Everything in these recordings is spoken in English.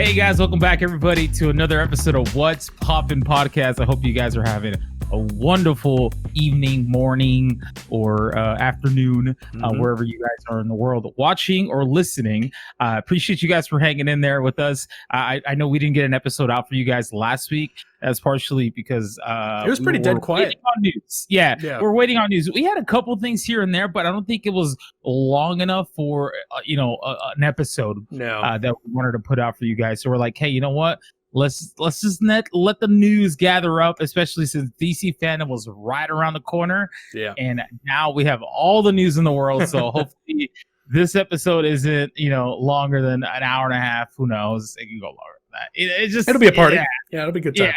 Hey guys, welcome back everybody to another episode of What's Poppin' Podcast. I hope you guys are having a wonderful evening, morning, or afternoon, wherever you guys are in the world watching or listening. Appreciate you guys for hanging in there with us. I know we didn't get an episode out for you guys last week. That's partially because it was pretty dead quiet on news. Yeah, we're waiting on news. We had a couple things here and there, but I don't think it was long enough for an episode that we wanted to put out for you guys. So we're like, hey, you know what? Let's just let the news gather up, especially since DC Fandom was right around the corner. Yeah, and now we have all the news in the world. So hopefully this episode isn't longer than an hour and a half. Who knows? It can go longer. It'll be a party. Yeah, it'll be a good time.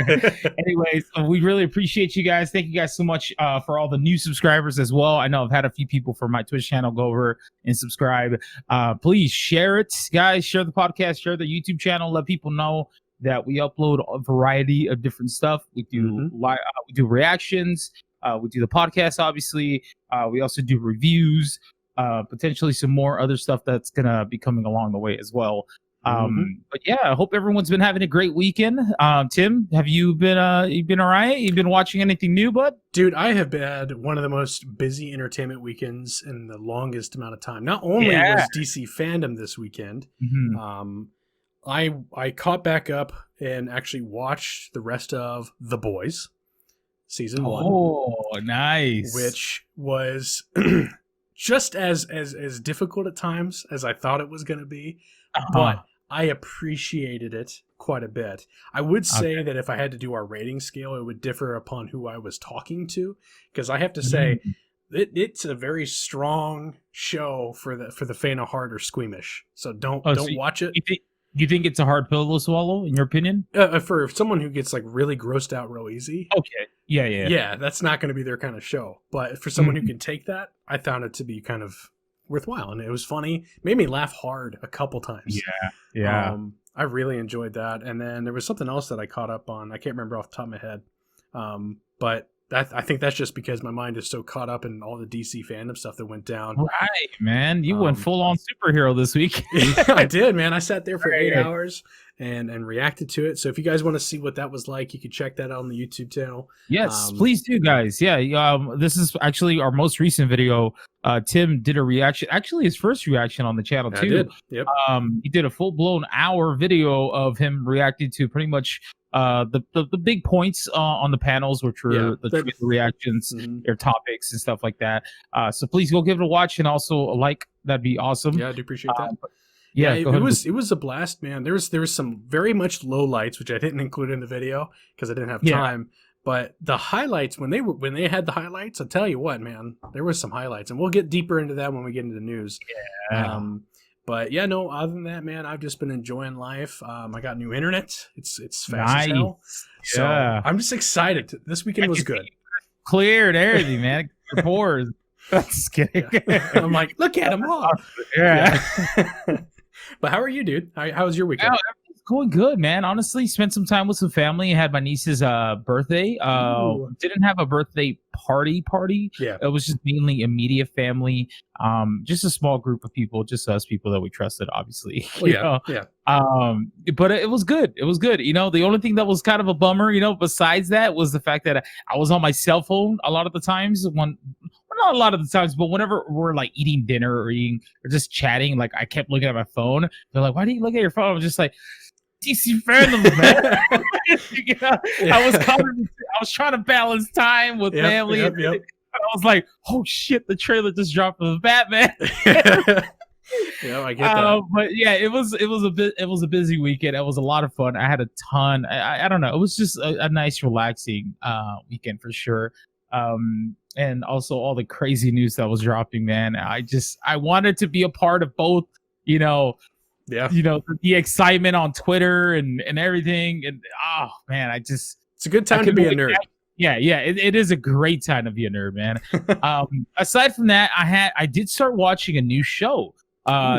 Yeah. Anyways, we really appreciate you guys. Thank you guys so much for all the new subscribers as well. I know I've had a few people from my Twitch channel go over and subscribe. Please share it, guys. Share the podcast, share the YouTube channel. Let people know that we upload a variety of different stuff. We do we do reactions. We do the podcast, obviously. We also do reviews. Potentially some more other stuff that's gonna be coming along the way as well. But yeah, I hope everyone's been having a great weekend. Tim, have you been all right? You've been watching anything new, bud? Dude, I have had one of the most busy entertainment weekends in the longest amount of time. Not only was DC Fandom this weekend, I caught back up and actually watched the rest of The Boys season 1. Oh, nice. Which was just as difficult at times as I thought it was going to be, but I appreciated it quite a bit. I would say that if I had to do our rating scale, it would differ upon who I was talking to, because I have to say it's a very strong show for the faint of heart or squeamish. So don't watch it. You think it's a hard pill to swallow, in your opinion? For someone who gets like really grossed out real easy. Okay. Yeah. That's not going to be their kind of show. But for someone who can take that, I found it to be kind of worthwhile, and it was funny. Made me laugh hard a couple times. Yeah. I really enjoyed that. And then there was something else that I caught up on. I can't remember off the top of my head. But I think that's just because my mind is so caught up in all the DC Fandom stuff that went down. Right, man. You went full on superhero this week. I did, man. I sat there for 8 hours and reacted to it. So if you guys want to see what that was like, you can check that out on the YouTube channel. Yes, please do, guys. Yeah, this is actually our most recent video. Tim did a reaction, actually his first reaction on the channel too. I did. Yep. He did a full-blown hour video of him reacting to pretty much the big points on the panels, which were the reactions, their topics and stuff like that. So please go give it a watch, and also a like. That'd be awesome. Yeah, I do appreciate that. It was a blast, man. There was some very much low lights, which I didn't include in the video because I didn't have time. But the highlights, when they had the highlights, I'll tell you what, man, there was some highlights, and we'll get deeper into that when we get into the news. Yeah. But yeah, no, other than that, man, I've just been enjoying life. I got new internet. It's fast as hell. So I'm just excited. This weekend was good. Cleared everything, man. Your pores. Just kidding. I'm like, look at them all. Yeah. But how are you, dude? How was your weekend? Everything's going good, man. Honestly, spent some time with some family. Had my niece's birthday. Didn't have a birthday party. Yeah. It was just mainly immediate family. Just a small group of people, just us people that we trusted, obviously. But it was good. It was good. The only thing that was kind of a bummer, besides that, was the fact that I was on my cell phone a lot of the times not a lot of the times, but whenever we're like eating dinner or just chatting, like I kept looking at my phone. They're like, "Why do you look at your phone?" I was just like, DC Fandom, man. I was trying to balance time with family. And I was like, "Oh shit, the trailer just dropped for the Batman." I get that. But yeah, it was a busy weekend. It was a lot of fun. I had a ton. I don't know. It was just a nice, relaxing weekend for sure. And also all the crazy news that was dropping, man. I wanted to be a part of both, the excitement on Twitter and everything. And oh man, it's a good time to be a nerd. It is a great time to be a nerd, man. Aside from that, I did start watching a new show.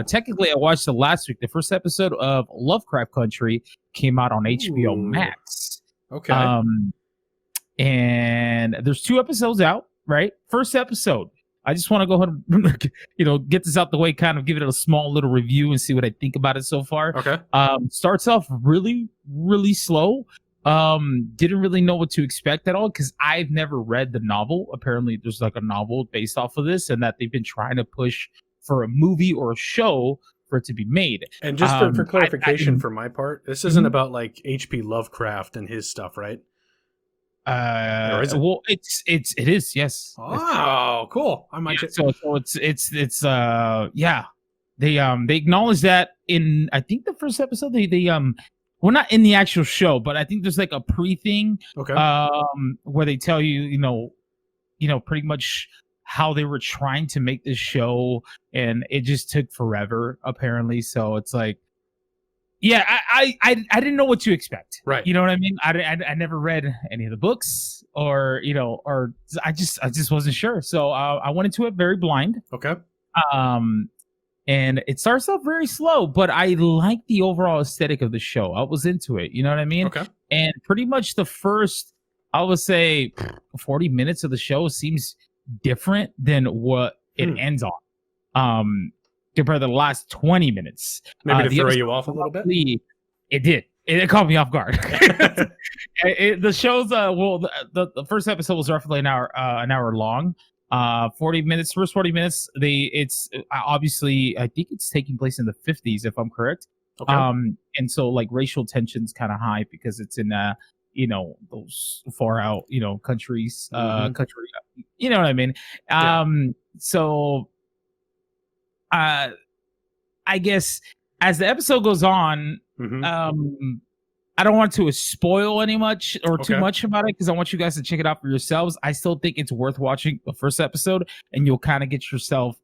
Technically I watched the last week. The first episode of Lovecraft Country came out on HBO Max. Okay. And there's 2 episodes out, right? First episode, I just want to go ahead and get this out the way, kind of give it a small little review and see what I think about it so far. Okay. Starts off really, really slow. Didn't really know what to expect at all because I've never read the novel. Apparently, there's like a novel based off of this, and that they've been trying to push for a movie or a show for it to be made. And just for clarification, for my part, this isn't about like H.P. Lovecraft and his stuff, right? Or is it? Well, it is, yes. Oh, cool. I might. So it's yeah. They acknowledge that in, I think, the first episode. They well, not in the actual show, but I think there's like a pre-thing, Okay. where they tell you, pretty much how they were trying to make this show, and it just took forever, apparently. So it's like, yeah, I didn't know what to expect. Right. You know what I mean? I never read any of the books, or I just wasn't sure. So I went into it very blind. Okay. And it starts off very slow, but I like the overall aesthetic of the show. I was into it. You know what I mean? Okay. And pretty much the first, I would say, 40 minutes of the show seems different than what it ends on. Compared to the last 20 minutes. Maybe to throw you off a little bit? It did. It caught me off guard. The show's, the first episode was roughly an hour long. 40 minutes, first 40 minutes, it's obviously, I think it's taking place in the 50s, if I'm correct. Okay. And so like racial tension's kind of high because it's in those far out countries, country, you know what I mean. So I guess as the episode goes on, I don't want to spoil too much about it because I want you guys to check it out for yourselves. I still think it's worth watching the first episode, and you'll kind of get yourself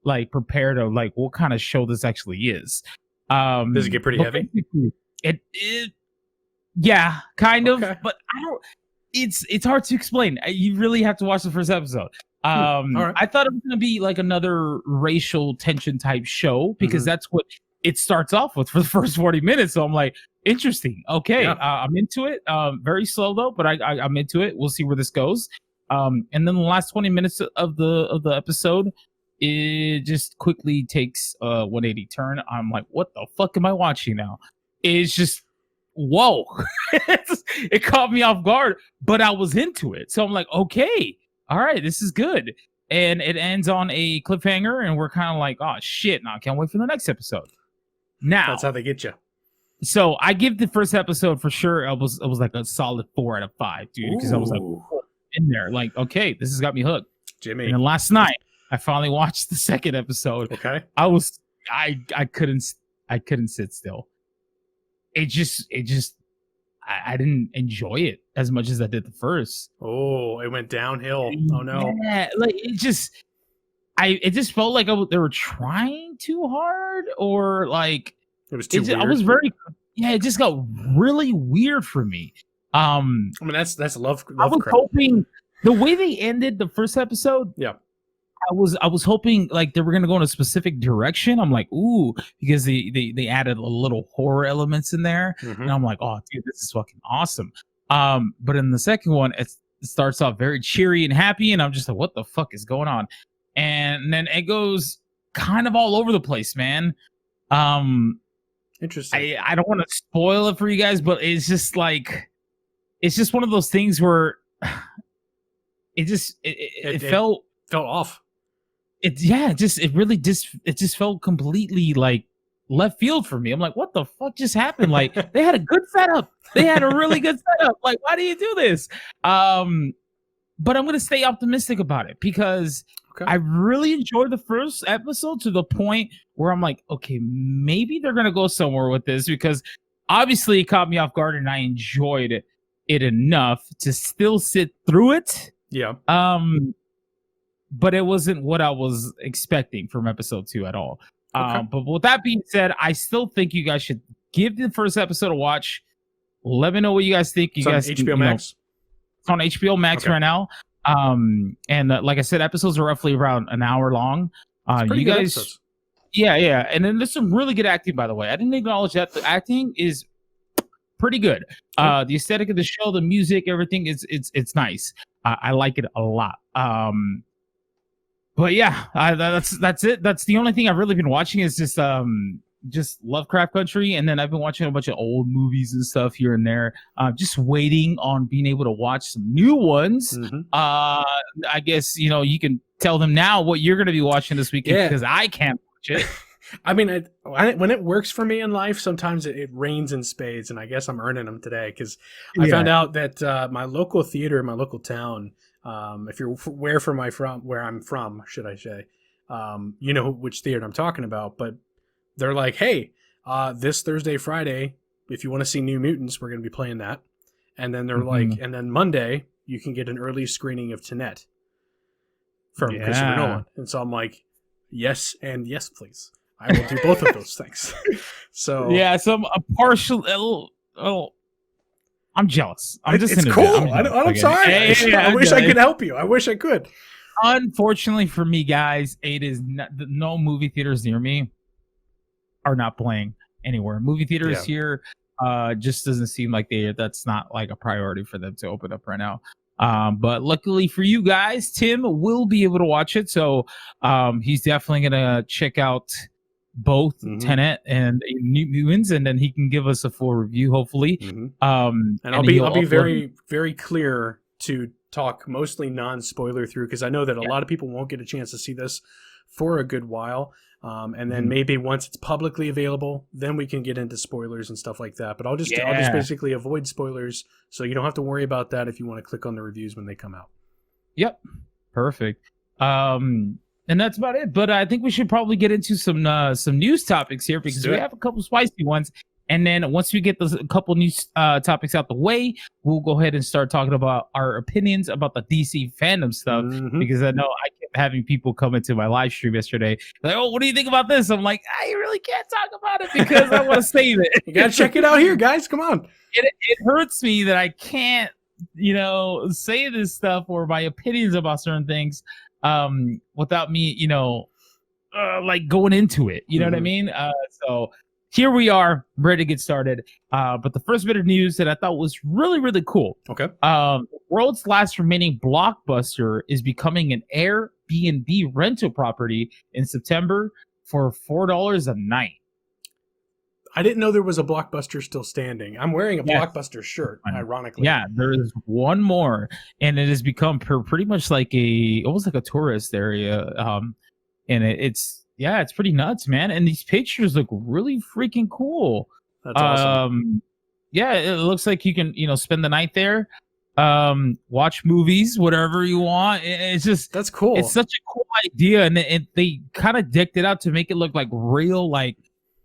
like prepared of like what kind of show this actually is. Does it get pretty heavy? Yeah, kind of, Okay. but I don't. It's hard to explain. You really have to watch the first episode. All right. I thought it was gonna be like another racial tension type show because that's what it starts off with for the first 40 minutes. So I'm like, interesting. Okay, Yeah. I'm into it. Very slow though, but I'm into it. We'll see where this goes. And then the last 20 minutes of the episode, it just quickly takes a 180 turn. I'm like, what the fuck am I watching now? It's just, whoa. It caught me off guard, but I was into it. So I'm like, okay, all right, this is good. And it ends on a cliffhanger, and we're kind of like, oh shit, now I can't wait for the next episode. Now That's how they get you. So I give the first episode for sure. It was like a solid 4 out of 5, dude. Because I was like in there, like, okay, this has got me hooked. Jimmy. And then last night I finally watched the second episode. Okay. I couldn't sit still. It just I didn't enjoy it as much as I did the first. Oh, it went downhill. Oh no. Yeah, like it just felt like they were trying too hard, or like it was too weird. I was it just got really weird for me. I mean, that's Lovecraft. I was hoping the way they ended the first episode. Yeah. I was hoping like they were gonna go in a specific direction. I'm like, ooh, because they added a little horror elements in there, and I'm like, oh, dude, this is fucking awesome. But in the second one, it starts off very cheery and happy, and I'm just like, what the fuck is going on? And then it goes kind of all over the place, man. Interesting. I don't want to spoil it for you guys, but it's just one of those things where it felt off. It just felt completely like left field for me. I'm like, what the fuck just happened? Like they had a good setup. They had a really good setup. Like, why do you do this? But I'm gonna stay optimistic about it because I really enjoyed the first episode to the point where I'm like, okay, maybe they're gonna go somewhere with this because obviously it caught me off guard and I enjoyed it enough to still sit through it. Yeah. But it wasn't what I was expecting from episode 2 at all. But with that being said, I still think you guys should give the first episode a watch. Let me know what you guys think. It's on HBO Max. It's on HBO Max right now. And like I said, episodes are roughly around an hour long. You guys, episodes. Yeah. And then there's some really good acting, by the way. I didn't acknowledge that the acting is pretty good. The aesthetic of the show, the music, everything it's nice. I like it a lot. but yeah, that's it. That's the only thing I've really been watching is just Lovecraft Country, and then I've been watching a bunch of old movies and stuff here and there. Just waiting on being able to watch some new ones. I guess you can tell them now what you're going to be watching this weekend because I can't watch it. I mean, when it works for me in life, sometimes it rains in spades, and I guess I'm earning them today because I found out that my local theater, my local town, if you're where I'm from, should I say, you know which theater I'm talking about, but they're like, hey, this Thursday, Friday, if you want to see New Mutants, we're going to be playing that, and then they're like, and then Monday you can get an early screening of Tenet from Christopher Nolan, and so I'm like, yes and yes, please. I will do both of those things. So so I'm a partial. I'm jealous. It's cool. I'm sorry. I wish I could help you. I wish I could. Unfortunately for me, guys, it is no movie theaters near me are not playing anywhere. Movie theaters here just doesn't seem like that's not like a priority for them to open up right now. But luckily for you guys, Tim will be able to watch it. So he's definitely gonna check out both Tenet and New Mutants, and then he can give us a full review, hopefully. And I'll be very, very clear to talk mostly non-spoiler through, because I know that a lot of people won't get a chance to see this for a good while. And then maybe once it's publicly available, then we can get into spoilers and stuff like that. But I'll just basically avoid spoilers, so you don't have to worry about that if you want to click on the reviews when they come out. Yep, perfect. And that's about it. But I think we should probably get into some news topics here, because we have a couple spicy ones. And then once we get a couple news topics out the way, we'll go ahead and start talking about our opinions about the DC fandom stuff. Because I know I kept having people come into my live stream yesterday. Like, oh, what do you think about this? I'm like, I really can't talk about it because I want to save it. You got to check it out here, guys. Come on. It hurts me that I can't, say this stuff or my opinions about certain things without me, like going into it. You know what I mean? So here we are, ready to get started. But the first bit of news that I thought was really, really cool. Okay. World's last remaining Blockbuster is becoming an Airbnb rental property in September for $4 a night. I didn't know there was a Blockbuster still standing. I'm wearing a Blockbuster shirt, ironically. Yeah, there is one more, and it has become pretty much like almost like a tourist area. And it's pretty nuts, man. And these pictures look really freaking cool. That's awesome. Yeah, it looks like you can, spend the night there, watch movies, whatever you want. It's just that's cool. It's such a cool idea, and they kind of decked it out to make it look like real, like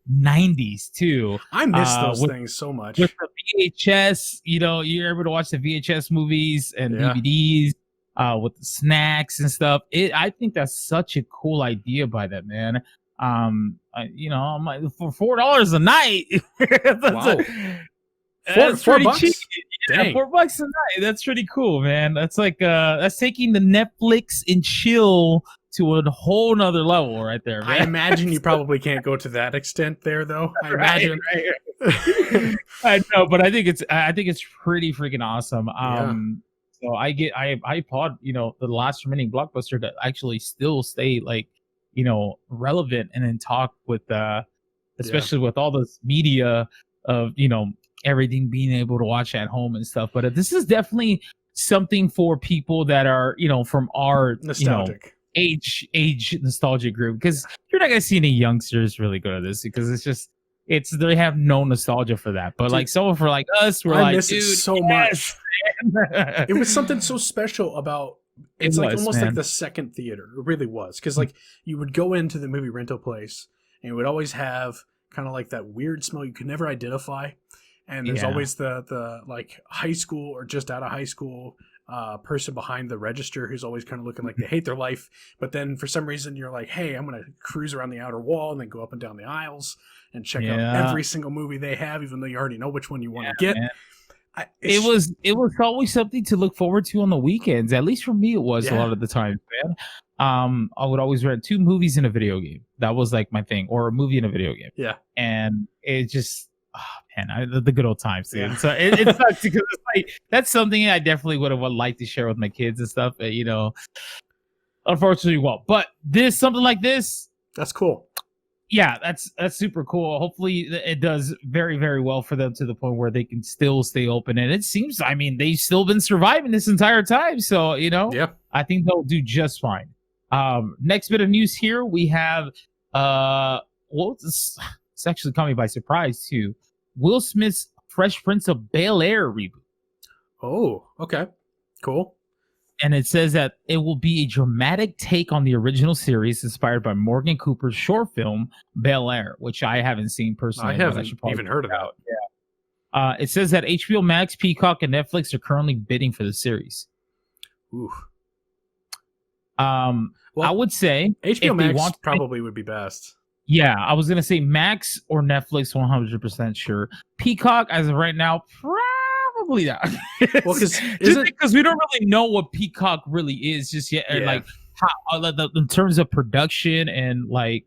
90s too. I miss those things so much. With the VHS, you're able to watch the VHS movies and DVDs with the snacks and stuff. I think that's such a cool idea by that man. I'm like, for $4 a night. That's $4 pretty cheap. Yeah, $4 a night. That's pretty cool, man. That's like that's taking the Netflix and chill to a whole nother level right there, man. I imagine you probably can't go to that extent there, though. I imagine. I know, but I think it's pretty freaking awesome. So I applaud the last remaining Blockbuster to actually still stay like relevant and then talk with especially with all this media of everything being able to watch at home and stuff. But this is definitely something for people that are from our nostalgic age nostalgic group, because you're not gonna see any youngsters really go to this because they have no nostalgia for that. But like someone for like us, I miss it so much. It was something so special about it's like almost like the second theater. It really was, because like you would go into the movie rental place and it would always have kind of like that weird smell you could never identify, and there's always the like high school or just out of high school person behind the register who's always kind of looking like they hate their life, but then for some reason you're like, hey, I'm gonna cruise around the outer wall and then go up and down the aisles and check out every single movie they have, even though you already know which one you want to get. It was always something to look forward to on the weekends. At least for me, it was a lot of the time, man. I would always rent 2 movies and a video game. That was like my thing, or a movie and a video game. Yeah, and it just. Oh, man, the good old times, dude. Yeah. So it sucks because it's like that's something I definitely would have liked to share with my kids and stuff. unfortunately, won't. But something like this, that's cool. Yeah, that's super cool. Hopefully, it does very, very well for them to the point where they can still stay open. And it seems, I mean, they've still been surviving this entire time. So, yeah, I think they'll do just fine. Next bit of news here, we have, it's actually caught me by surprise too. Will Smith's Fresh Prince of Bel-Air reboot. Oh, okay, cool. And it says that it will be a dramatic take on the original series inspired by Morgan Cooper's short film Bel-Air, which I haven't seen personally. I haven't even heard of that. Yeah. It says that HBO Max, Peacock, and Netflix are currently bidding for the series. Ooh. Well, I would say HBO Max probably would be best. Yeah, I was gonna say Max or Netflix, 100% sure. Peacock, as of right now, probably not. Well, because we don't really know what Peacock really is just yet, and like how in terms of production and like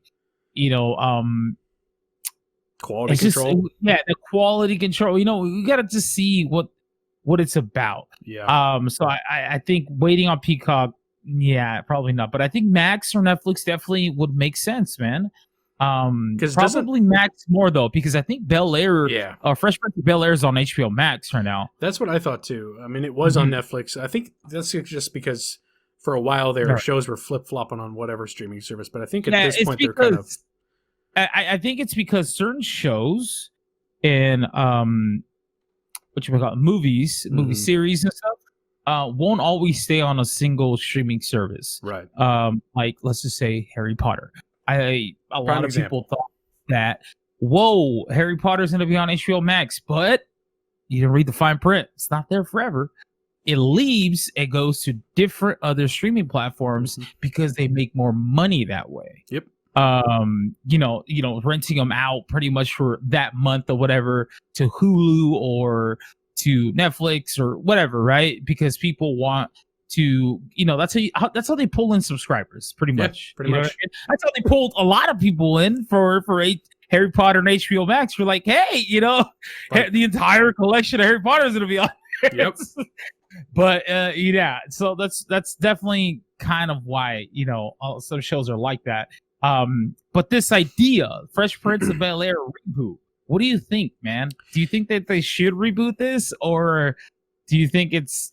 quality control. The quality control. We gotta just see what it's about. Yeah. So I think waiting on Peacock, probably not. But I think Max or Netflix definitely would make sense, man. Because probably Max more though, because I think Bel-Air, Fresh Prince of Bel-Air is on HBO Max right now. That's what I thought too. I mean, it was on Netflix. I think that's just because for a while their shows were flip flopping on whatever streaming service. But I think at this point they're kind of. I think it's because certain shows and movie series and stuff won't always stay on a single streaming service. Right. Like let's just say Harry Potter. A lot of example. people thought that, whoa, Harry Potter's going to be on HBO Max, but you didn't read the fine print. It's not there forever. It goes to different other streaming platforms because they make more money that way. Yep. Renting them out pretty much for that month or whatever to Hulu or to Netflix or whatever, right? Because people want to, that's how they pull in subscribers, pretty much. Pretty much. That's how they pulled a lot of people in for Harry Potter and HBO Max. You're like, hey, the entire collection of Harry Potter is going to be on. Yep. But so that's definitely kind of why some shows are like that. But this idea, Fresh Prince of Bel-Air reboot, what do you think, man? Do you think that they should reboot this, or do you think it's?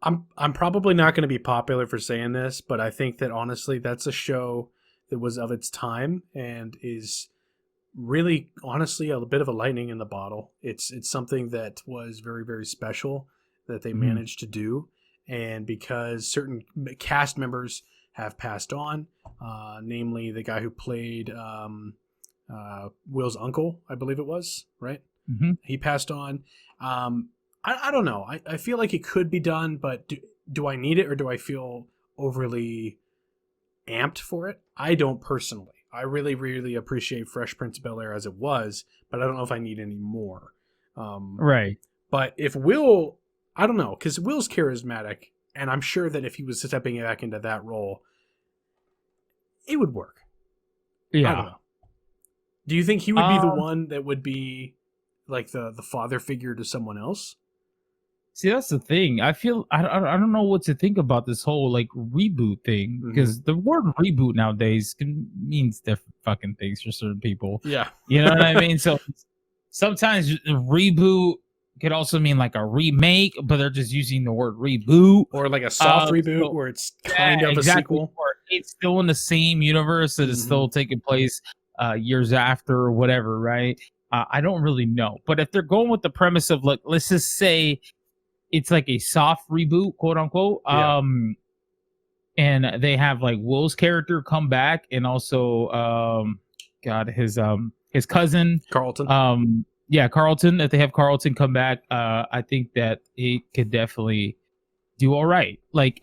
I'm probably not going to be popular for saying this, but I think that honestly, that's a show that was of its time and is really, honestly, a bit of a lightning in the bottle. It's something that was very, very special that they managed to do, and because certain cast members have passed on, namely the guy who played Will's uncle, I believe it was, right? Mm-hmm. He passed on. I don't know. I feel like it could be done, but do I need it, or do I feel overly amped for it? I don't personally. I really, really appreciate Fresh Prince of Bel-Air as it was, but I don't know if I need any more. Right. But if Will, I don't know, because Will's charismatic, and I'm sure that if he was stepping back into that role, it would work. Yeah. I don't know. Do you think he would be the one that would be like the father figure to someone else? See, that's the thing. I don't know what to think about this whole like reboot thing, because the word reboot nowadays means different fucking things for certain people. Yeah. You know what I mean? So sometimes reboot could also mean like a remake, but they're just using the word reboot. Or like a soft reboot where it's kind of a sequel. Or it's still in the same universe that is still taking place years after or whatever, right? I don't really know. But if they're going with the premise of like, let's just say it's like a soft reboot, quote unquote, and they have like Will's character come back, and also his cousin Carlton. Carlton. If they have Carlton come back, I think that it could definitely do all right. Like,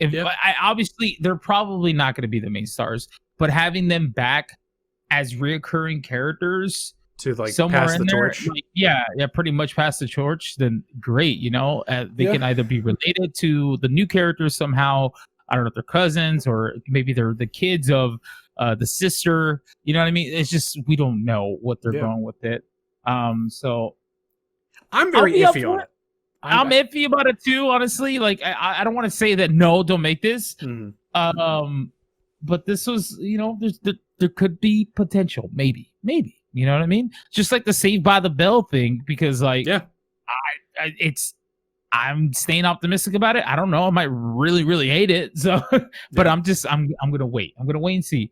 obviously they're probably not going to be the main stars, but having them back as reoccurring characters to like somewhere pass in the there, torch. Like, pretty much pass the torch, then great. They can either be related to the new characters somehow. I don't know if they're cousins, or maybe they're the kids of the sister. You know what I mean? It's just, we don't know what they're going with it. So I'm very iffy on it. I'm iffy about it too, honestly. Like, I don't want to say that no, don't make this, But this was, there could be potential, maybe, you know what I mean? Just like the Saved by the Bell thing, because like, I'm staying optimistic about it. I don't know. I might really, really hate it. So, but I'm gonna wait. I'm gonna wait and see.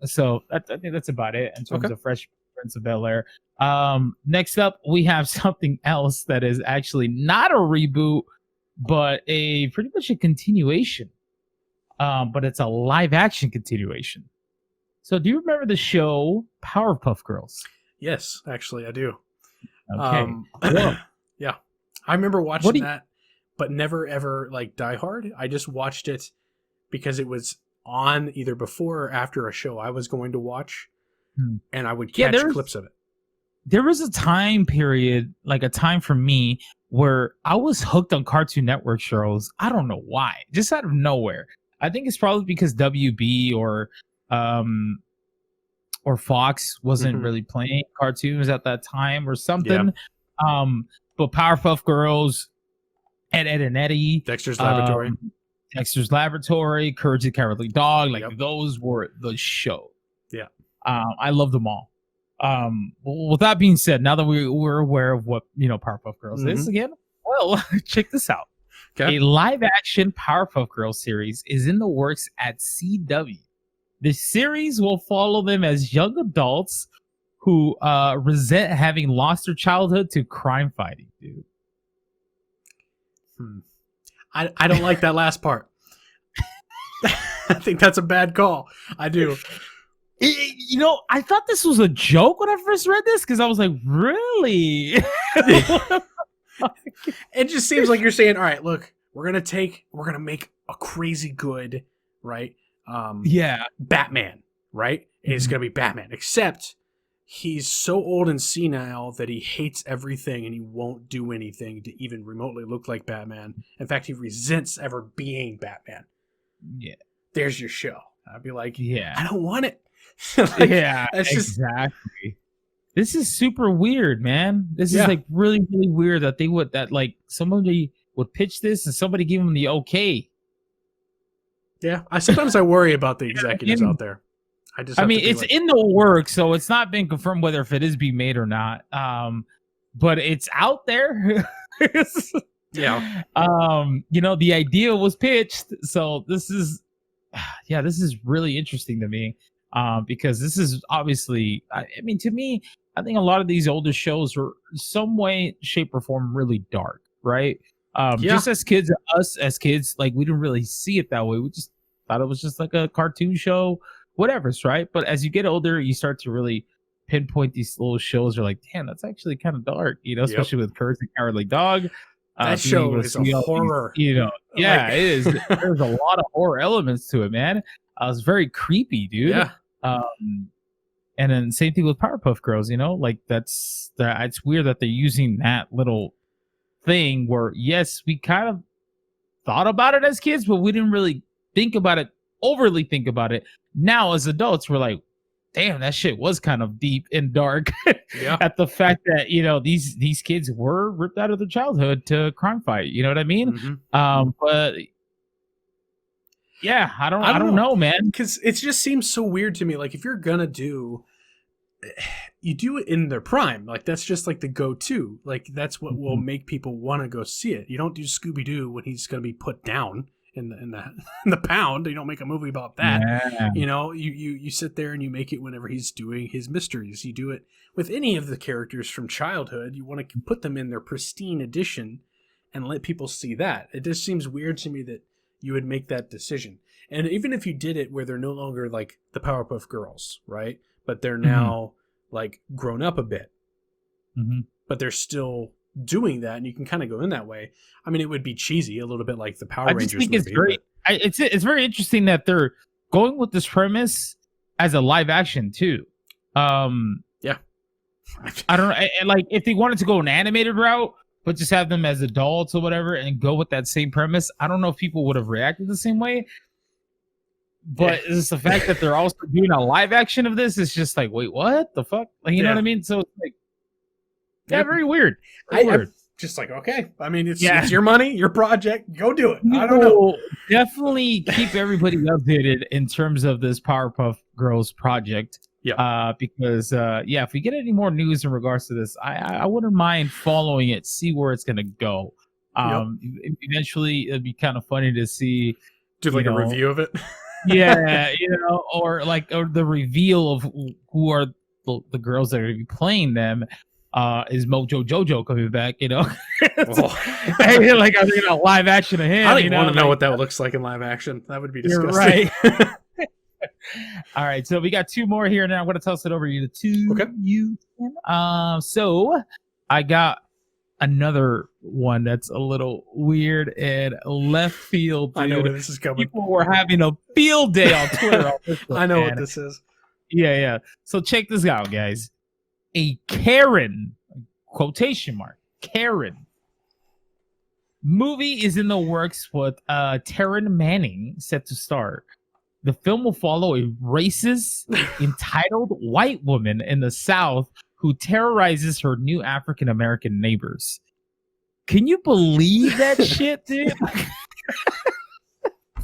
So I think that's about it in terms of Fresh Prince of Bel-Air. Next up, we have something else that is actually not a reboot, but pretty much a continuation. But it's a live action continuation. So do you remember the show Powerpuff Girls? Yes, actually I do. Okay. Yeah. I remember watching that, but never ever like Die Hard. I just watched it because it was on either before or after a show I was going to watch, and I would catch clips of it. There was a time period, like a time for me, where I was hooked on Cartoon Network shows. I don't know why, just out of nowhere. I think it's probably because WB or Fox wasn't really playing cartoons at that time or something. Yeah. But Powerpuff Girls, Ed, Ed and Eddie, Dexter's Laboratory, Courage the Cowardly Dog, like those were the show. Yeah. I love them all. With that being said, now that we're aware of what Powerpuff Girls is again, well, check this out. Okay. A live action Powerpuff Girls series is in the works at CW. The series will follow them as young adults who resent having lost their childhood to crime fighting, dude. I don't like that last part. I think that's a bad call. I do. I thought this was a joke when I first read this, because I was like, really? It just seems like you're saying, all right, look, we're gonna make a crazy good, right? Batman, right? It's gonna be Batman, except he's so old and senile that he hates everything and he won't do anything to even remotely look like Batman. In fact, he resents ever being Batman. Yeah. There's your show. I'd be like, yeah, I don't want it. Exactly. This is super weird, man. This is like really, really weird that like somebody would pitch this and somebody give them the okay. Yeah, sometimes I worry about the executives out there. I mean, it's in the works, so it's not been confirmed whether if it is being made or not. But it's out there. Yeah. The idea was pitched, so this is really interesting to me. Because this is obviously, I mean, to me, I think a lot of these older shows were some way, shape, or form really dark, right? Just as kids, like we didn't really see it that way. We just thought it was just like a cartoon show, whatever's right. But as you get older, you start to really pinpoint these little shows. You're like, damn, that's actually kind of dark, especially with Courage the Cowardly Dog. That show is a horror. It is. There's a lot of horror elements to it, man. It's very creepy, dude. Yeah. And then same thing with Powerpuff Girls, like it's weird that they're using that little thing where, yes, we kind of thought about it as kids, but we didn't really overly think about it. Now as adults, we're like, damn, that shit was kind of deep and dark. At the fact that, these kids were ripped out of their childhood to crime fight. You know what I mean? But yeah, I don't know, man. Because it just seems so weird to me. Like, if you're gonna you do it in their prime. Like, that's just like the go-to. Like, that's what will make people want to go see it. You don't do Scooby-Doo when he's gonna be put down in the pound. You don't make a movie about that. Yeah. You sit there and you make it whenever he's doing his mysteries. You do it with any of the characters from childhood. You want to put them in their pristine edition and let people see that. It just seems weird to me that you would make that decision. And even if you did it where they're no longer like the Powerpuff Girls, right? But they're now like grown up a bit, but they're still doing that, and you can kind of go in that way. I mean, it would be cheesy, a little bit like the Power Rangers movie. It's very interesting that they're going with this premise as a live action too. Yeah. I don't know. Like, if they wanted to go an animated route, but just have them as adults or whatever and go with that same premise, I don't know if people would have reacted the same way. But it's the fact that they're also doing a live action of this is just like, wait, what the fuck? Like, you know what I mean? So it's like, very weird. just like, okay, I mean, it's your money, your project, go do it. I don't know. We'll definitely keep everybody updated in terms of this Powerpuff Girls project. Yeah. Because if we get any more news in regards to this, I wouldn't mind following it, see where it's gonna go. Eventually, it'd be kind of funny to see, do like a review of it. Yeah, or the reveal of who are the girls that are gonna be playing them. Is Mojo Jojo coming back? Like I mean, a live action of him. I don't even want to know what that looks like in live action. That would be disgusting. You're right. All right, so we got two more here now. I'm going to toss it over to you. Okay. So I got another one that's a little weird and left field. Dude. I know where this is coming. People were having a field day on Twitter. I know what this is. Yeah. So check this out, guys. A Karen, quotation mark, Karen movie is in the works with Taryn Manning set to star. The film will follow a racist, entitled white woman in the South who terrorizes her new African-American neighbors. Can you believe that shit, dude? What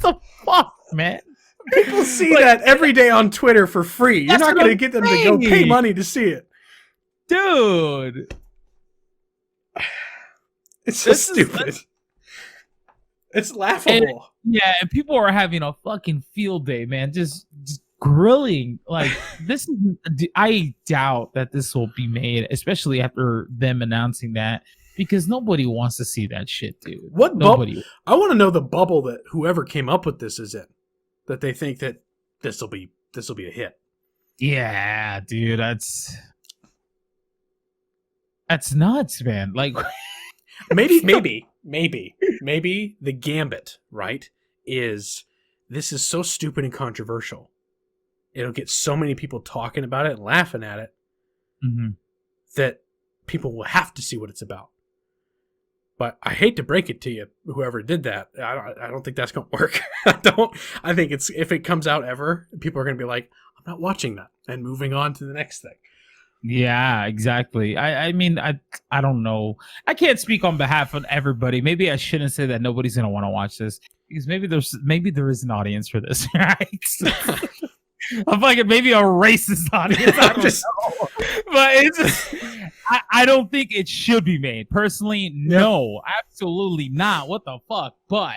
the fuck, man? People see that every day on Twitter for free. You're not going to get them to go pay money to see it. Dude. It's so stupid. It's laughable. And people are having a fucking field day, man. Just grilling. Like, this is, I doubt that this will be made, especially after them announcing that, because nobody wants to see that shit, dude. Nobody. I want to know the bubble that whoever came up with this is in. That they think that this will be a hit. Yeah, dude, that's nuts, man. Like, maybe the gambit, right, is this is so stupid and controversial. It'll get so many people talking about it and laughing at it that people will have to see what it's about. But I hate to break it to you, whoever did that. I don't think that's going to work. I think if it comes out ever, people are going to be like, I'm not watching that, and moving on to the next thing. Yeah, exactly. I mean, I don't know. I can't speak on behalf of everybody. Maybe I shouldn't say that nobody's going to want to watch this, because maybe there is an audience for this, right? I'm like, maybe a racist audience. I don't know. But it's just, I don't think it should be made. Personally, no, absolutely not. What the fuck? But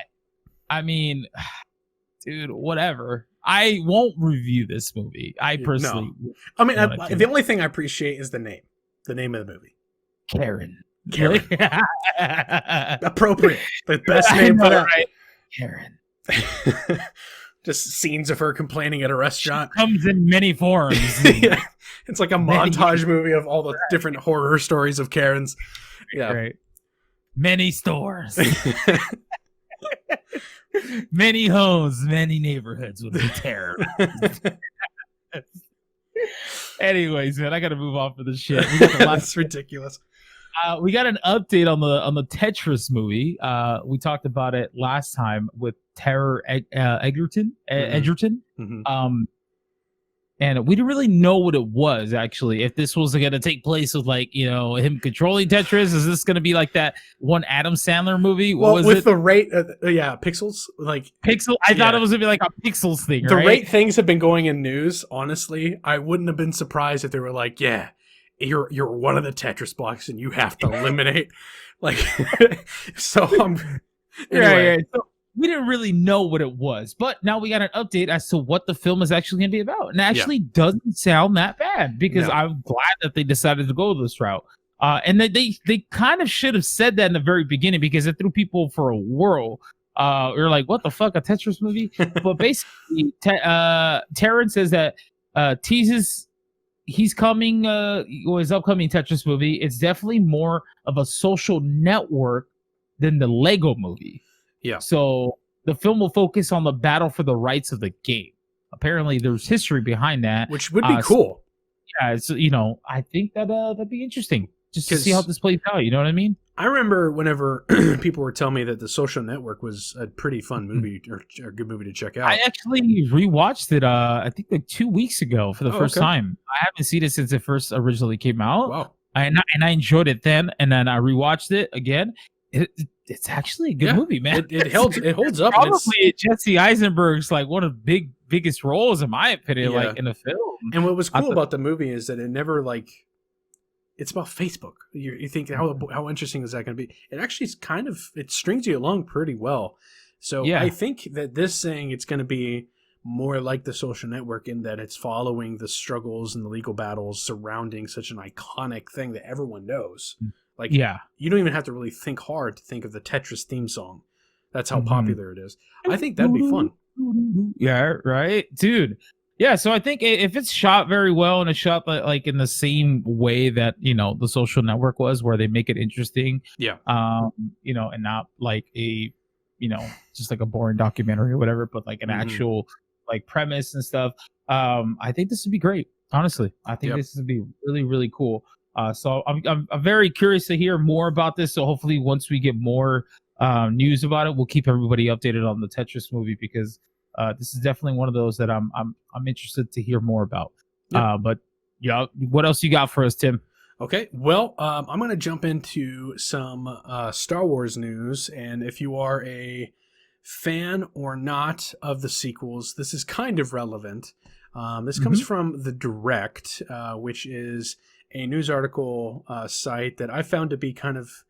I mean, dude, whatever. I won't review this movie. I personally, I mean, the only thing I appreciate is the name of the movie. Karen. Appropriate. The best name for that. Right? Karen. Just scenes of her complaining at a restaurant. She comes in many forms. Yeah. It's like a montage movie of all the different horror stories of Karens. Yeah. Right. Many stores. Many homes, many neighborhoods with terror. Anyways, man, I gotta move on for this shit. That's ridiculous. We got an update on the Tetris movie. We talked about it last time with Terror Edgerton. And we didn't really know what it was, actually. If this was going to take place with, like, him controlling Tetris, is this going to be like that one Adam Sandler movie? Well, with the rate, Pixels, like Pixel. I thought it was going to be like a Pixels thing. The right? rate things have been going in news. Honestly, I wouldn't have been surprised if they were like, "Yeah, you're one of the Tetris blocks, and you have to eliminate." Like, so anyway. Right. So we didn't really know what it was, but now we got an update as to what the film is actually going to be about. And it actually doesn't sound that bad, because I'm glad that they decided to go this route. And they kind of should have said that in the very beginning, because it threw people for a whirl. You're like, what the fuck, a Tetris movie? But basically, Taryn says that teases he's coming, his upcoming Tetris movie. It's definitely more of a social network than the Lego movie. Yeah. So the film will focus on the battle for the rights of the game. Apparently, there's history behind that, which would be cool. So I think that'd be interesting just to see how this plays out. You know what I mean? I remember whenever people were telling me that The Social Network was a pretty fun movie or a good movie to check out. I actually rewatched it. I think like 2 weeks ago for the first time. I haven't seen it since it first originally came out. Wow. and I enjoyed it then, and then I rewatched it again. It's actually a good movie, man. It holds up. Probably Jesse Eisenberg's like one of the biggest roles in my opinion, like in a film. And what was cool about the movie is that it never like. It's about Facebook. You think how interesting is that going to be? It actually is kind of it strings you along pretty well. So I think that this saying it's going to be more like The Social Network in that it's following the struggles and the legal battles surrounding such an iconic thing that everyone knows. Like you don't even have to really think hard to think of the Tetris theme song. That's how popular it is. I think that'd be fun. Yeah, right, dude. Yeah, so I think if it's shot very well and it's shot like in the same way that The Social Network was, where they make it interesting, and not like a, just like a boring documentary or whatever, but like an actual like premise and stuff. I think this would be great. Honestly, I think this would be really, really cool. So I'm very curious to hear more about this. So hopefully, once we get more news about it, we'll keep everybody updated on the Tetris movie because. This is definitely one of those that I'm interested to hear more about. But what else you got for us, Tim? Okay, well, I'm going to jump into some Star Wars news, and if you are a fan or not of the sequels, this is kind of relevant. This comes from The Direct, which is a news article site that I found to be kind of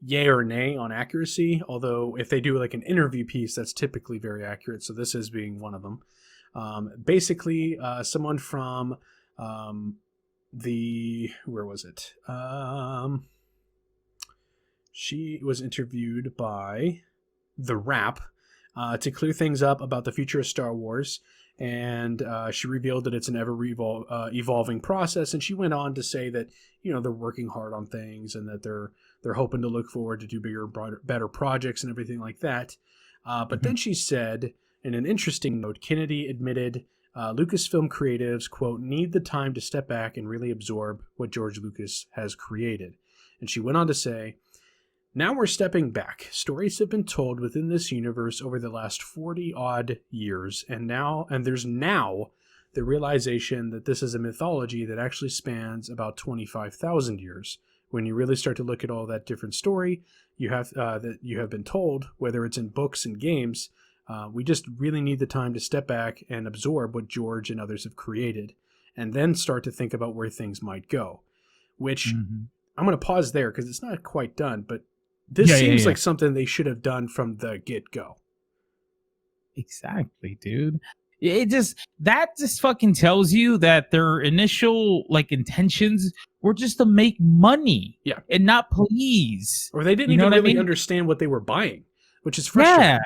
yay or nay on accuracy, although if they do like an interview piece, that's typically very accurate, so this is being one of them. Basically, someone from where was it? She was interviewed by The Wrap to clear things up about the future of Star Wars, and she revealed that it's an evolving process, and she went on to say that they're working hard on things and that they're hoping to look forward to do bigger, broader, better projects and everything like that. But then she said, in an interesting note, Kennedy admitted Lucasfilm creatives, quote, need the time to step back and really absorb what George Lucas has created. And she went on to say, now we're stepping back. Stories have been told within this universe over the last 40-odd years, and there's the realization that this is a mythology that actually spans about 25,000 years. When you really start to look at all that different story that you have been told, whether it's in books and games, we just really need the time to step back and absorb what George and others have created, and then start to think about where things might go. Which I'm going to pause there because it's not quite done, but this seems like something they should have done from the get-go. Exactly, dude. That just fucking tells you that their initial like intentions were just to make money, and not please. Or they didn't even really understand what they were buying, which is frustrating. Yeah,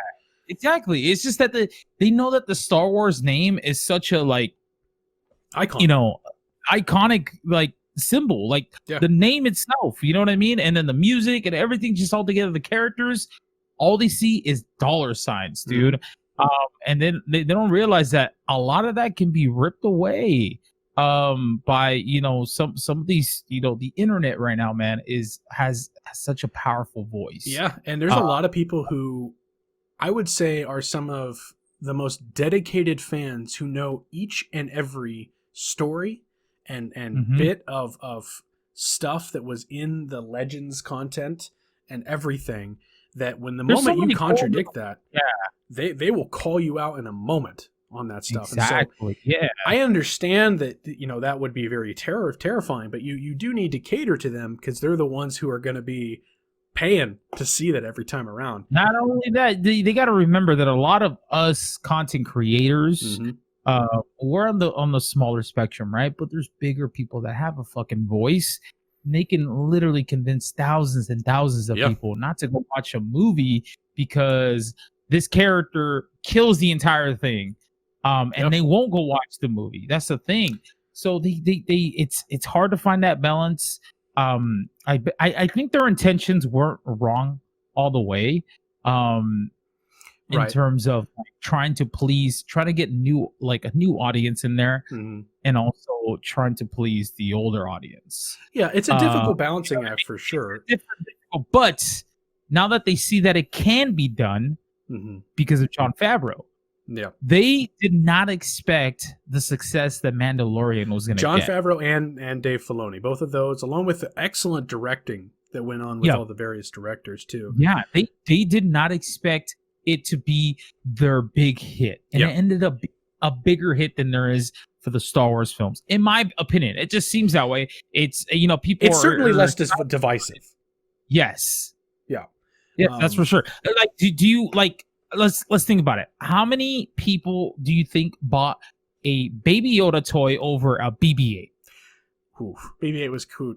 exactly. It's just that they know that the Star Wars name is such a like icon, iconic like symbol, like the name itself. You know what I mean? And then the music and everything, just all together, the characters, all they see is dollar signs, dude. And then they don't realize that a lot of that can be ripped away by some of these, the internet right now, man, has such a powerful voice. Yeah, and there's a lot of people who I would say are some of the most dedicated fans who know each and every story and bit of stuff that was in the Legends content and everything, that when the moment you contradict that, they will call you out in a moment on that stuff. Exactly. And so I understand that that would be very terrifying, but you do need to cater to them because they're the ones who are going to be paying to see that every time around. Not only that, they got to remember that a lot of us content creators, we're on the smaller spectrum, right? But there's bigger people that have a fucking voice. And they can literally convince thousands and thousands of people not to go watch a movie because this character kills the entire thing. And they won't go watch the movie. That's the thing. So it's hard to find that balance. I think their intentions weren't wrong all the way. In terms of trying to get a new audience in there, and also trying to please the older audience. Yeah, it's a difficult balancing act for sure. But now that they see that it can be done because of Jon Favreau, Yeah. They did not expect the success that Mandalorian was going to Jon get. Favreau and Dave Filoni, both of those, along with the excellent directing that went on with all the various directors too. Yeah, they did not expect it to be their big hit, and it ended up a bigger hit than there is for the Star Wars films, in my opinion. It just seems that way. It's people. It's certainly less divisive. Yes. Yeah. Yeah, that's for sure. Like, do you like? Let's think about it. How many people do you think bought a Baby Yoda toy over a BB-8? BB-8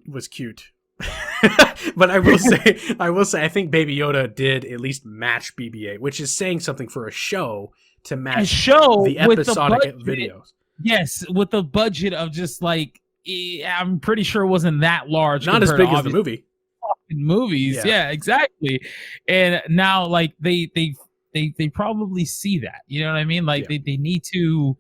was cute. But I will say, I think Baby Yoda did at least match BB-8, which is saying something for a show to match the episodic videos. Yes, with the budget of just like, I'm pretty sure it wasn't that large. Not as big as the movie. Movies, yeah, exactly. And now, like they probably see that. You know what I mean? Like they need to.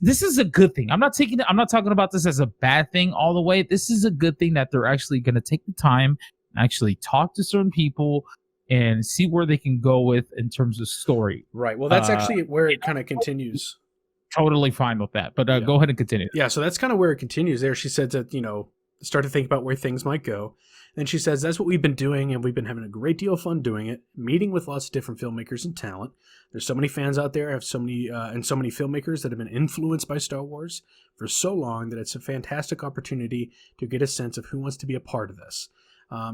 This is a good thing. I'm not talking about this as a bad thing all the way. This is a good thing that they're actually going to take the time and actually talk to certain people and see where they can go with in terms of story. Right. Well, that's actually where it kind of continues. Totally fine with that. But go ahead and continue. Yeah. So that's kind of where it continues there. She said that, start to think about where things might go. And she says, that's what we've been doing, and we've been having a great deal of fun doing it, meeting with lots of different filmmakers and talent. There's so many fans out there, have so many filmmakers that have been influenced by Star Wars for so long that it's a fantastic opportunity to get a sense of who wants to be a part of this.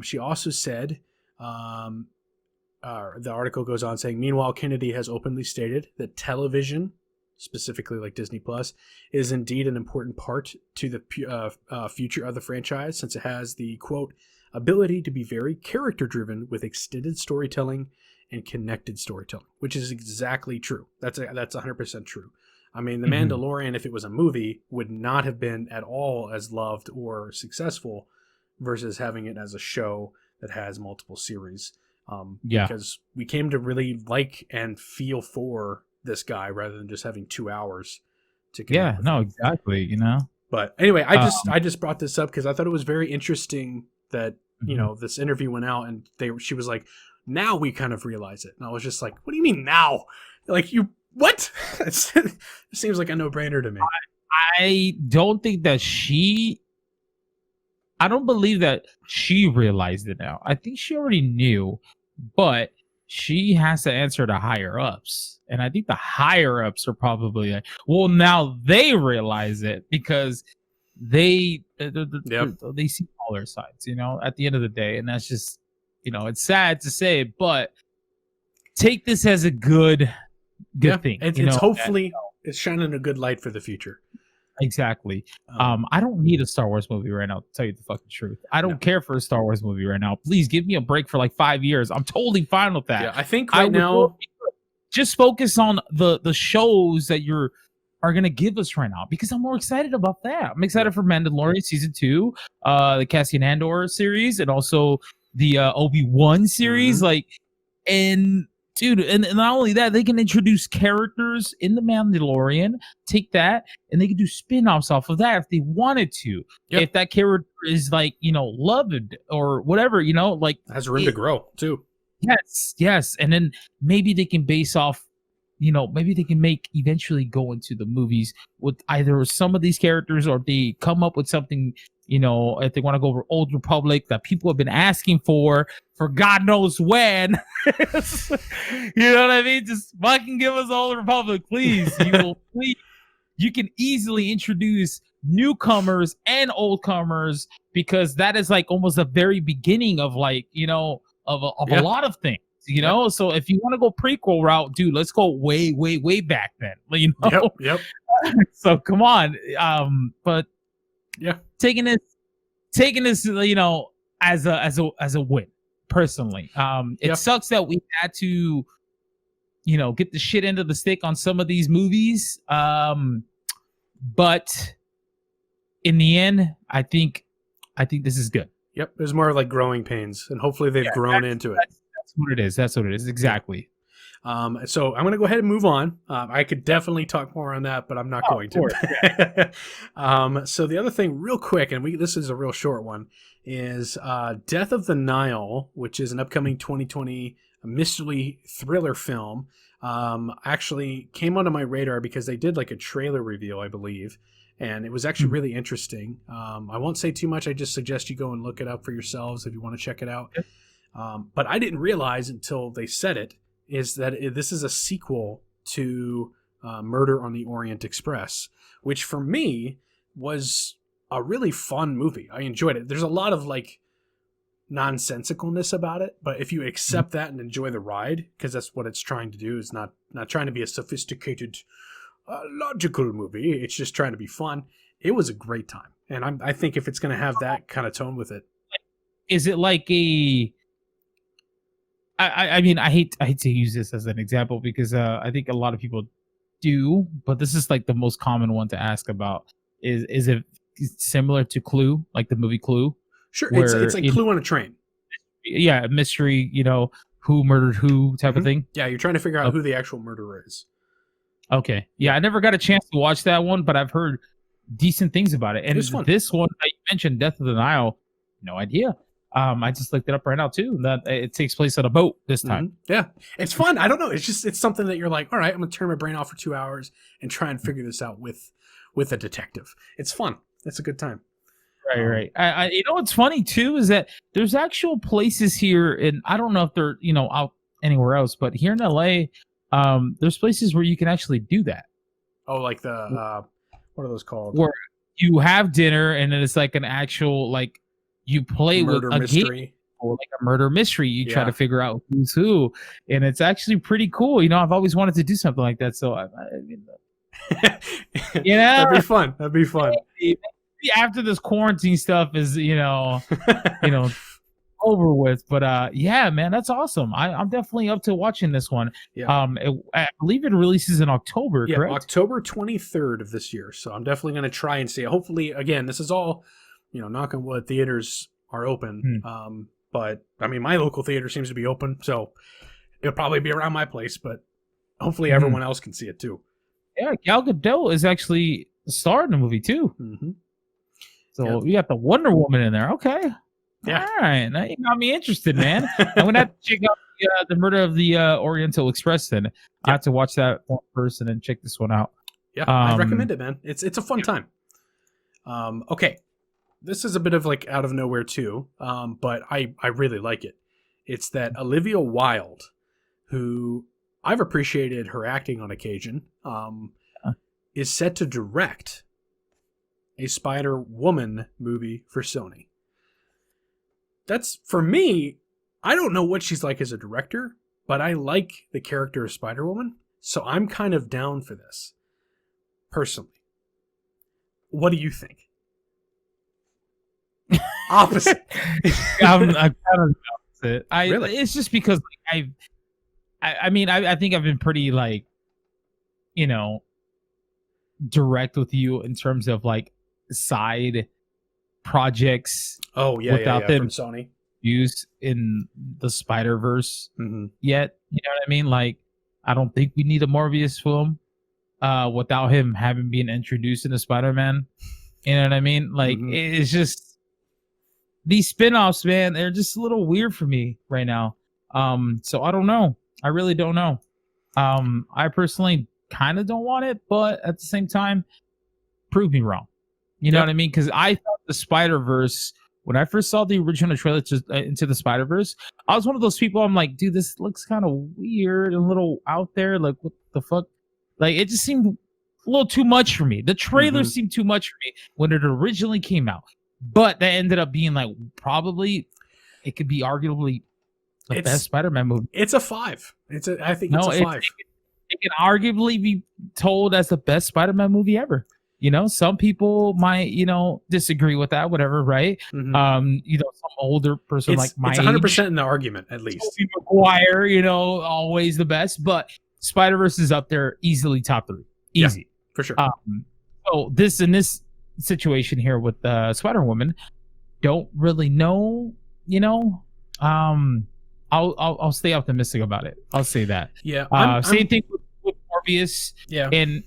She also said, the article goes on saying, meanwhile, Kennedy has openly stated that television, specifically like Disney Plus, is indeed an important part to the future of the franchise, since it has the, quote, ability to be very character-driven with extended storytelling and connected storytelling, which is exactly true. That's 100% true. I mean, The Mandalorian, if it was a movie, would not have been at all as loved or successful versus having it as a show that has multiple series. Because we came to really like and feel for this guy rather than just having 2 hours to connect with him. Exactly, But anyway, I just brought this up because I thought it was very interesting that this interview went out and she was like, now we kind of realize it, and I was just like, what do you mean now? Like, you what? It seems like a no-brainer to me. I don't think that I don't believe that she realized it now. I think she already knew, but she has to answer to higher ups. And I think the higher ups are probably like, well, now they realize it because they see all their sides, at the end of the day. And that's just, it's sad to say, but take this as a good thing. It's hopefully it's shining a good light for the future. Exactly. I don't need a Star Wars movie right now, to tell you the fucking truth. I don't care for a Star Wars movie right now. Please give me a break for like 5 years. I'm totally fine with that. Yeah, I think right now, just focus on the shows that are gonna give us right now, because I'm more excited about that. I'm excited for Mandalorian season 2, the Cassian Andor series, and also the Obi-Wan series. And dude, and not only that, they can introduce characters in the Mandalorian, take that, and they can do spin-offs off of that if they wanted to. Yep. If that character is loved or whatever, has room to grow too. Yes. And then maybe they can base off, maybe they can eventually go into the movies with either some of these characters, or they come up with something, if they want to go over Old Republic that people have been asking for God knows when. You know what I mean? Just fucking give us Old Republic, please. You can easily introduce newcomers and old comers, because that is like almost the very beginning of a lot of things. So if you want to go prequel route, dude, let's go way, way, way back then. Yep. So come on. But yeah, taking this, as a win, personally. It sucks that we had to, get the shit end of the stick on some of these movies. But in the end, I think this is good. Yep, there's more like growing pains, and hopefully they've grown into it. That's what it is. That's what it is. Exactly. So I'm going to go ahead and move on. I could definitely talk more on that, but I'm not going to. So the other thing real quick, and this is a real short one, is Death of the Nile, which is an upcoming 2020 mystery thriller film actually came onto my radar because they did like a trailer review, I believe, and it was actually really interesting. I won't say too much. I just suggest you go and look it up for yourselves if you want to check it out. But I didn't realize until they said it, is that this is a sequel to Murder on the Orient Express, which for me was a really fun movie. I enjoyed it. There's a lot of like nonsensicalness about it, but if you accept that and enjoy the ride, because that's what it's trying to do, is not trying to be a sophisticated logical movie, it's just trying to be fun. It was a great time, and I think if it's going to have that kind of tone with it, is it like a I mean, I hate to use this as an example because I think a lot of people do, but this is like the most common one to ask about. Is it similar to Clue, like the movie Clue? Sure, it's like Clue on a train. Yeah, a mystery, who murdered who type of thing. Yeah, you're trying to figure out who the actual murderer is. Okay. Yeah, I never got a chance to watch that one, but I've heard decent things about it. And this one that you mentioned, Death of the Nile, no idea. I just looked it up right now too. That it takes place on a boat this time. Yeah, it's fun. I don't know. It's something that you're like, all right, I'm gonna turn my brain off for 2 hours and try and figure this out with a detective. It's fun. It's a good time. Right. I what's funny too is that there's actual places here, and I don't know if they're out anywhere else, but here in LA, there's places where you can actually do that. Oh, like the what are those called? Where you have dinner and then it's like an actual like. You play murder with a mystery. Game, or like a murder mystery. You try to figure out who's who, and it's actually pretty cool. I've always wanted to do something like that. So I mean, that'd be fun. That'd be fun. Maybe after this quarantine stuff is over with, but yeah, man, that's awesome. I'm definitely up to watching this one. Yeah. I believe it releases in October. Yeah, correct? October 23rd of this year. So I'm definitely going to try and see it. Hopefully, again, this is all. Knock on wood, theaters are open. But I mean, my local theater seems to be open, so it'll probably be around my place. But hopefully, everyone else can see it too. Yeah, Gal Gadot is actually starred in the movie too. So we got the Wonder Woman in there. Okay, yeah. All right, now you got me interested, man. I'm gonna have to check out the Murder of the Oriental Express. Then I have to watch that one first and then check this one out. Yeah, I recommend it, man. It's a fun time. Okay. This is a bit of like out of nowhere too, but I really like it. It's that Olivia Wilde, who I've appreciated her acting on occasion, is set to direct a Spider-Woman movie for Sony. That's, for me, I don't know what she's like as a director, but I like the character of Spider-Woman, so I'm kind of down for this, personally. What do you think? Opposite. I'm kind of opposite. Really? It's just because like, I think I've been pretty like, direct with you in terms of like side projects. Oh yeah, without them from Sony used in the Spider-Verse yet. You know what I mean? Like, I don't think we need a Morbius film without him having been introduced in the Spider-Man. You know what I mean? Like, it's just. These spin-offs, man, they're just a little weird for me right now. So I don't know. I really don't know. I personally kind of don't want it, but at the same time, prove me wrong. You know what I mean? Because I thought the Spider-Verse, when I first saw the original trailer to Into the Spider-Verse, I was one of those people, I'm like, dude, this looks kind of weird and a little out there. Like, what the fuck? Like, it just seemed a little too much for me. The trailer seemed too much for me when it originally came out. But that ended up being like probably it could be arguably the best Spider-Man movie. It's a 5. I think it's a 5. It can arguably be told as the best Spider-Man movie ever. Some people might, disagree with that, whatever, right? Some older person like my age. It's 100% in the argument, at least. Tobey Maguire, always the best. But Spider-Verse is up there easily top 3. Easy. Yeah, for sure. So this situation here with Spider-Woman, don't really know. I'll stay optimistic about it. I'll say that. Yeah. Same thing with Morbius. Yeah. And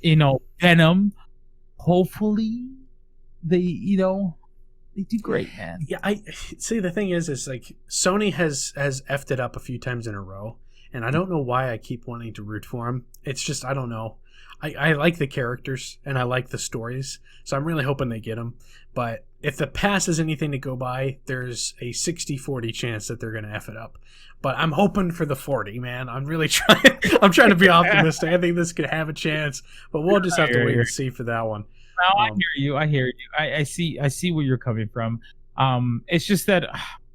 Venom. Hopefully, they do great, man. Yeah. I see. The thing is like Sony has effed it up a few times in a row, and I don't know why I keep wanting to root for him. It's just, I don't know. I like the characters and I like the stories, so I'm really hoping they get them. But if the pass is anything to go by, there's a 60-40 chance that they're going to F it up. But I'm hoping for the 40, man. I'm really trying. I'm trying to be optimistic. I think this could have a chance, but we'll just have to wait and see for that one. No, I hear you. I see where you're coming from. It's just that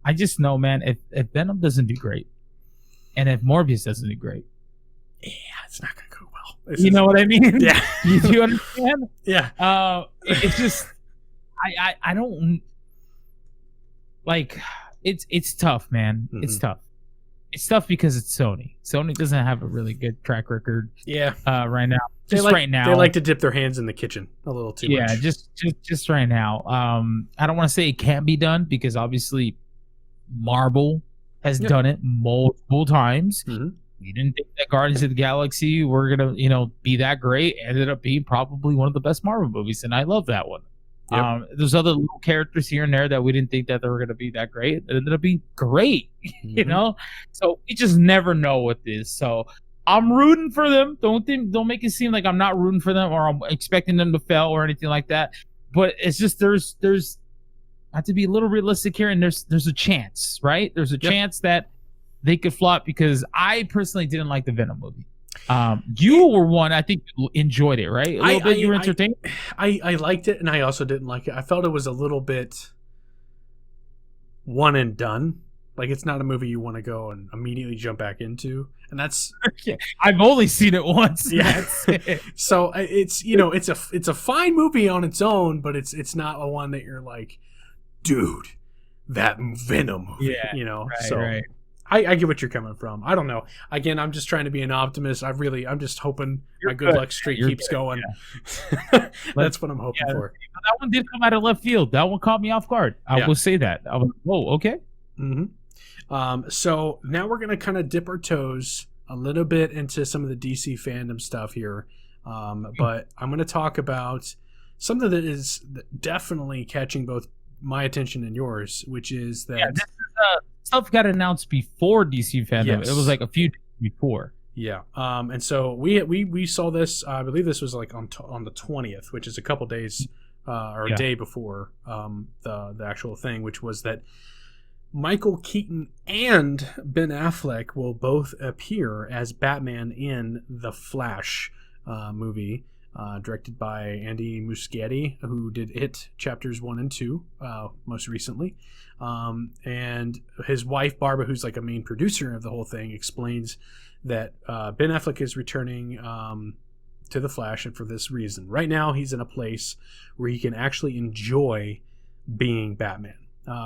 I just know, man, if Venom doesn't do great, and if Morbius doesn't do great, yeah, it's not going to go well. You know what I mean? Yeah. You understand? Yeah. It's just I don't like it's tough, man. Mm-hmm. It's tough. It's tough because it's Sony. Sony doesn't have a really good track record. Yeah. Right now. Right now. They like to dip their hands in the kitchen a little too much. Yeah, just right now. I don't want to say it can't be done because obviously Marvel has done it multiple times. Mm-hmm. We didn't think that Guardians of the Galaxy were gonna, be that great. Ended up being probably one of the best Marvel movies, and I love that one. Yep. There's other little characters here and there that we didn't think that they were gonna be that great. It ended up being great, mm-hmm. So we just never know with this. So I'm rooting for them. Don't make it seem like I'm not rooting for them or I'm expecting them to fail or anything like that. But it's just there's I have to be a little realistic here, and there's a chance, right? There's a chance that they could flop because I personally didn't like the Venom movie. You were one, I think, enjoyed it, right? A little bit. You were entertained. I liked it, and I also didn't like it. I felt it was a little bit one and done. Like, it's not a movie you want to go and immediately jump back into, and that's. I've only seen it once. Yeah. So it's it's a fine movie on its own, but it's not a one that you're like, dude, that Venom movie. Yeah. Right, so. Right. I get what you're coming from. I don't know. Again, I'm just trying to be an optimist. I'm just hoping my good luck streak keeps going. Yeah. That's what I'm hoping for. That one did come out of left field. That one caught me off guard. I will say that. I was, whoa, okay. Mm-hmm. So now we're going to kind of dip our toes a little bit into some of the DC fandom stuff here. But I'm going to talk about something that is definitely catching both my attention and yours, which is that... this is, stuff got announced before DC fandom. Yes. It was like a few days before. Yeah. And so we saw this. I believe this was like on the 20th, which is a couple days or a day before the actual thing, which was that Michael Keaton and Ben Affleck will both appear as Batman in the Flash movie, directed by Andy Muschietti, who did It Chapters 1 and 2 most recently. And his wife, Barbara, who's like a main producer of the whole thing, explains that Ben Affleck is returning to the Flash, and for this reason. Right now, he's in a place where he can actually enjoy being Batman.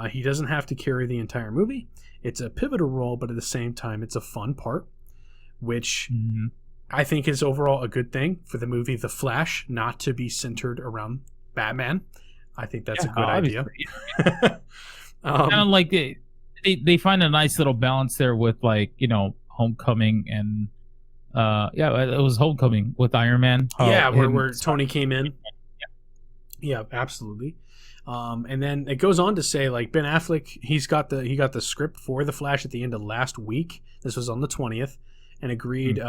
He doesn't have to carry the entire movie. It's a pivotal role, but at the same time, it's a fun part, which I think is overall a good thing for the movie The Flash not to be centered around Batman. I think that's a good idea. Kind of like they find a nice little balance there with, like, Homecoming and it was Homecoming with Iron Man. Where Tony came in. Yeah, absolutely. And then it goes on to say, like, Ben Affleck, he got the script for The Flash at the end of last week. This was on the 20th, and agreed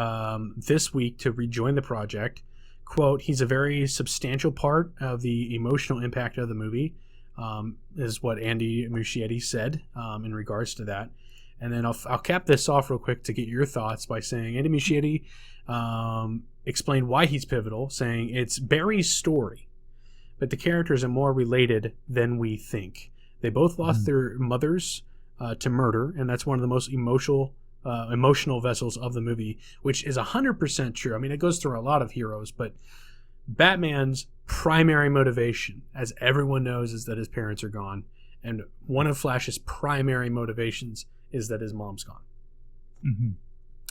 this week to rejoin the project. Quote, he's a very substantial part of the emotional impact of the movie, is what Andy Muschietti said in regards to that. And then I'll cap this off real quick to get your thoughts by saying Andy Muschietti explained why he's pivotal, saying it's Barry's story, but the characters are more related than we think. They both lost their mothers to murder, and that's one of the most emotional vessels of the movie, which is 100% true. I mean, it goes through a lot of heroes, but Batman's primary motivation, as everyone knows, is that his parents are gone, and one of Flash's primary motivations is that his mom's gone.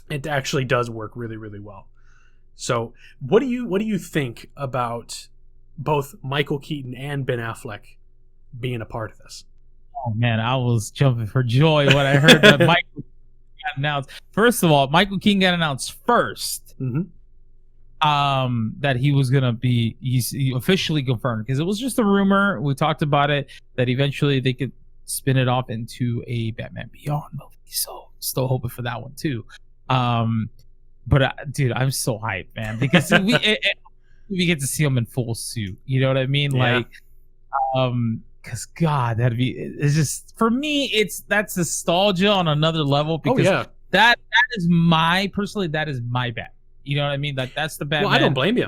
It actually does work really, really well. So what do you think about both Michael Keaton and Ben Affleck being a part of this? Oh man, I was jumping for joy when I heard that Michael got announced. First of all, Michael Keaton got announced first. That he was gonna be, he officially confirmed, because it was just a rumor. We talked about it, that eventually they could spin it off into a Batman Beyond movie. So still hoping for that one too. But dude, I'm so hyped, man, because we get to see him in full suit. You know what I mean? Yeah. Like, because God, it's just, for me, that's nostalgia on another level, because that is my Batman. You know what I mean? That's the Batman. Well, I don't blame you.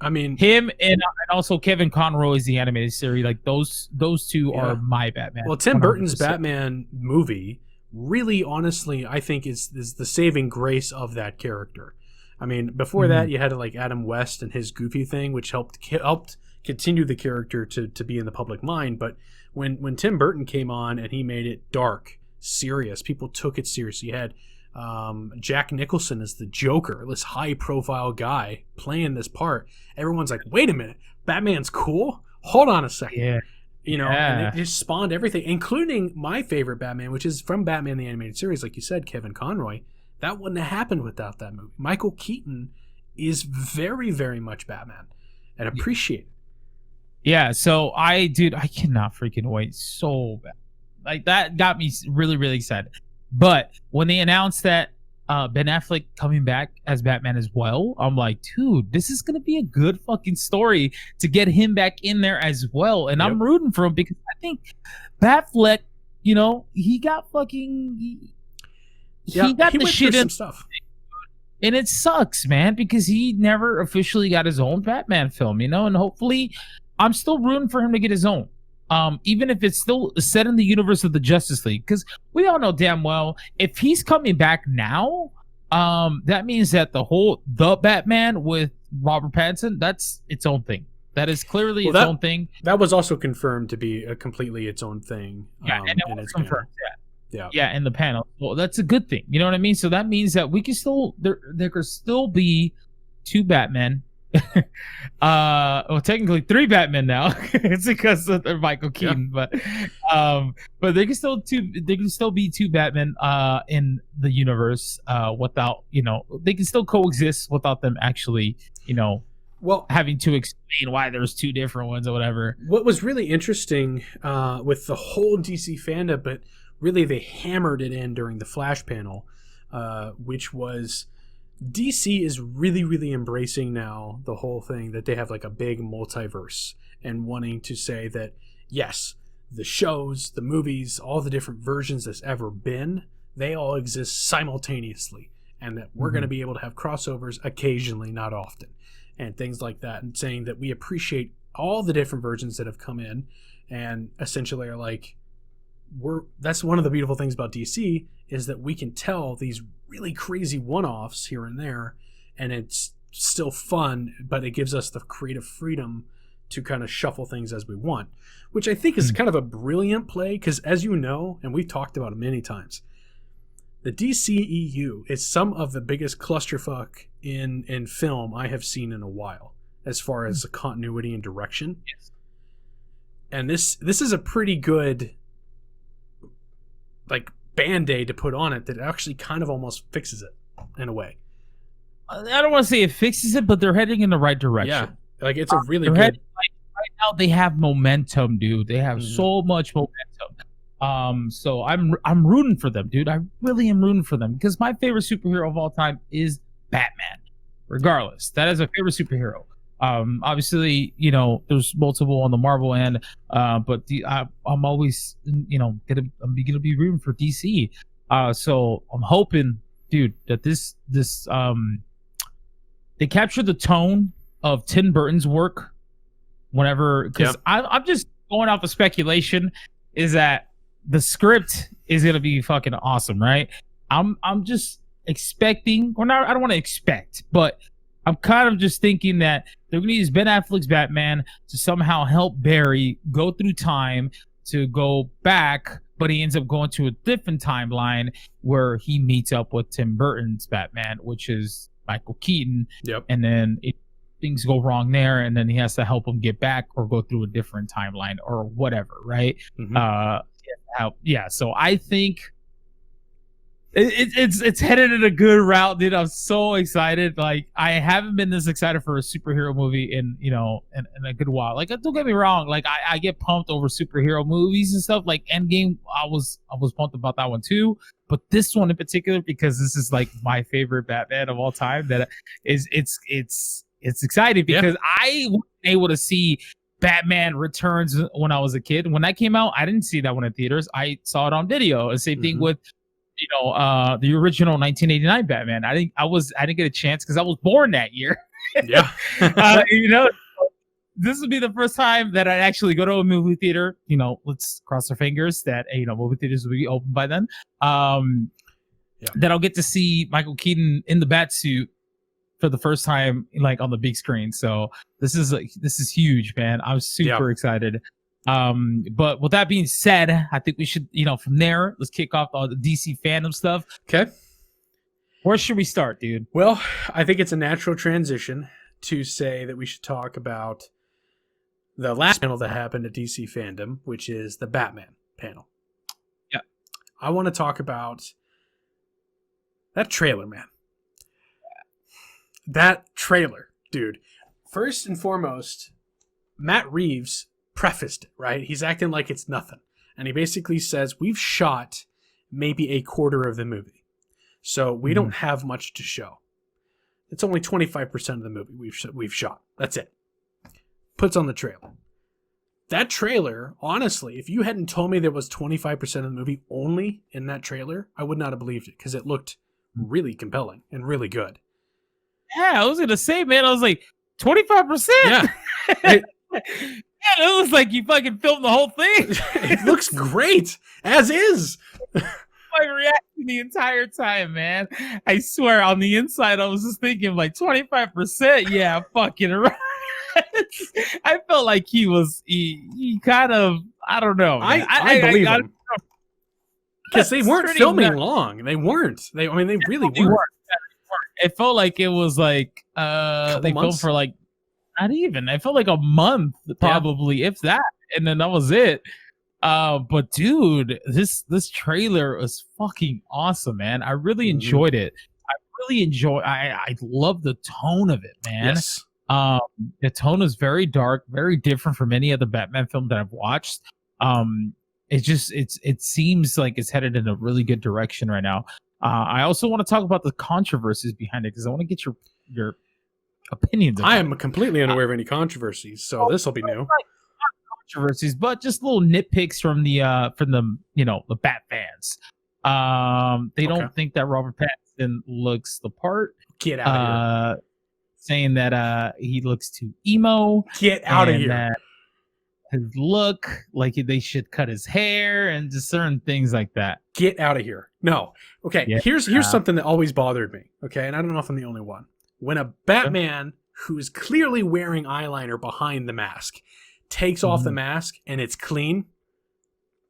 I mean, him and also Kevin Conroy is the animated series. Like those two are my Batman. Well, Tim Burton's Batman movie really, honestly, I think is the saving grace of that character. I mean, before that, you had like Adam West and his Goofy thing, which helped continue the character to be in the public mind. But when Tim Burton came on and he made it dark, serious, people took it seriously. You had Jack Nicholson as the Joker, this high-profile guy playing this part. Everyone's like, wait a minute, Batman's cool? Hold on a second. Yeah. You know, and it just spawned everything, including my favorite Batman, which is from Batman the Animated Series, like you said, Kevin Conroy. That wouldn't have happened without that movie. Michael Keaton is very, very much Batman, and appreciate it. Yeah, so I cannot freaking wait so bad. Like, that got me really, really excited. But when they announced that Ben Affleck coming back as Batman as well, I'm like, dude, this is gonna be a good fucking story to get him back in there as well. And I'm rooting for him, because I think Batfleck, you know, he got fucking he got the shit in stuff. And it sucks, man, because he never officially got his own Batman film, you know, and hopefully I'm still rooting for him to get his own. Even if it's still set in the universe of the Justice League, because we all know damn well if he's coming back now, that means that the Batman with Robert Pattinson, that's its own thing. That is clearly its own thing. That was also confirmed to be a completely its own thing. Yeah, and it was confirmed. Yeah, in the panel. Well, that's a good thing. You know what I mean? So that means that we can still there could still be two Batmen. Well, technically three Batmen now. It's because of Michael Keaton, but they can still be two Batmen in the universe without, you know, they can still coexist without them actually, you know, having to explain why there's two different ones or whatever. What was really interesting with the whole DC fandom, but really they hammered it in during the Flash panel, which was DC is really, really embracing now the whole thing that they have like a big multiverse, and wanting to say that, yes, the shows, the movies, all the different versions that's ever been, they all exist simultaneously, and that we're going to be able to have crossovers occasionally, not often, and things like that, and saying that we appreciate all the different versions that have come in, and essentially are like, that's one of the beautiful things about DC, is that we can tell these really crazy one-offs here and there, and it's still fun, but it gives us the creative freedom to kind of shuffle things as we want, which I think is kind of a brilliant play, because as you know, and we've talked about it many times, the DCEU is some of the biggest clusterfuck in film I have seen in a while, as far as the continuity and direction. Yes. And this is a pretty good like Band-Aid to put on it that actually kind of almost fixes it in a way. I don't want to say it fixes it, but they're heading in the right direction. Yeah, like it's a really good. Right now they have momentum, dude. They have so much momentum. So I'm rooting for them, dude. I really am rooting for them, because my favorite superhero of all time is Batman. Regardless, that is a favorite superhero. Obviously, you know, there's multiple on the Marvel end, but I'm always, you know, gonna be rooting for DC. So I'm hoping, dude, that this they capture the tone of Tim Burton's work. Whenever, because I'm just going off of speculation, is that the script is gonna be fucking awesome, right? I'm just expecting, or not. I don't want to expect, but I'm kind of just thinking that they're going to use Ben Affleck's Batman to somehow help Barry go through time to go back, but he ends up going to a different timeline where he meets up with Tim Burton's Batman, which is Michael Keaton. Yep. And then things go wrong there, and then he has to help him get back or go through a different timeline or whatever, right? So I think It's headed in a good route, dude. I'm so excited. Like, I haven't been this excited for a superhero movie in in a good while. Like, don't get me wrong. Like, I get pumped over superhero movies and stuff. Like Endgame, I was pumped about that one too. But this one in particular, because this is like my favorite Batman of all time. That it's exciting because I was able to see Batman Returns when I was a kid. When that came out, I didn't see that one in theaters. I saw it on video. And same thing with the original 1989 Batman. I didn't get a chance because I was born that year. Yeah. This would be the first time that I'd actually go to a movie theater. Let's cross our fingers that movie theaters will be open by then. That I'll get to see Michael Keaton in the Batsuit for the first time, like on the big screen. So this is huge, man. I'm super excited. But with that being said, I think we should, from there, let's kick off all the DC fandom stuff. Okay. Where should we start, dude? Well, I think it's a natural transition to say that we should talk about the last panel that happened at DC fandom, which is the Batman panel. Yeah. I want to talk about that trailer, man. That trailer, dude. First and foremost, Matt Reeves prefaced it, right? He's acting like it's nothing. And he basically says, we've shot maybe a quarter of the movie. So we don't have much to show. It's only 25% of the movie we've shot. That's it. Puts on the trailer. That trailer, honestly, if you hadn't told me there was 25% of the movie only in that trailer, I would not have believed it because it looked really compelling and really good. Yeah, I was going to say, man, I was like, 25%? Yeah. It was like you fucking filmed the whole thing. It looks great, as is. My reaction the entire time, man. I swear, on the inside, I was just thinking, like, 25%? Yeah, fucking right. I felt like he kind of, I don't know. I believe him. Because they weren't filming long. They weren't. They really weren't. It felt like it was like they filmed for like not even. It felt like a month probably, if that, and then that was it. But dude, this trailer was fucking awesome, man. I really enjoyed it. I love the tone of it, man. Yes. The tone is very dark, very different from any other Batman film that I've watched. It seems like it's headed in a really good direction right now. I also want to talk about the controversies behind it because I want to get your opinions. I am completely unaware of any controversies, so this will be new. Not controversies, but just little nitpicks from the the Bat fans. They don't think that Robert Pattinson looks the part. Get out of here. Saying that he looks too emo. Get out of here. That his look, like they should cut his hair and just certain things like that. Get out of here. No. Okay, here's something that always bothered me, okay? And I don't know if I'm the only one. When a Batman who is clearly wearing eyeliner behind the mask takes off the mask and it's clean,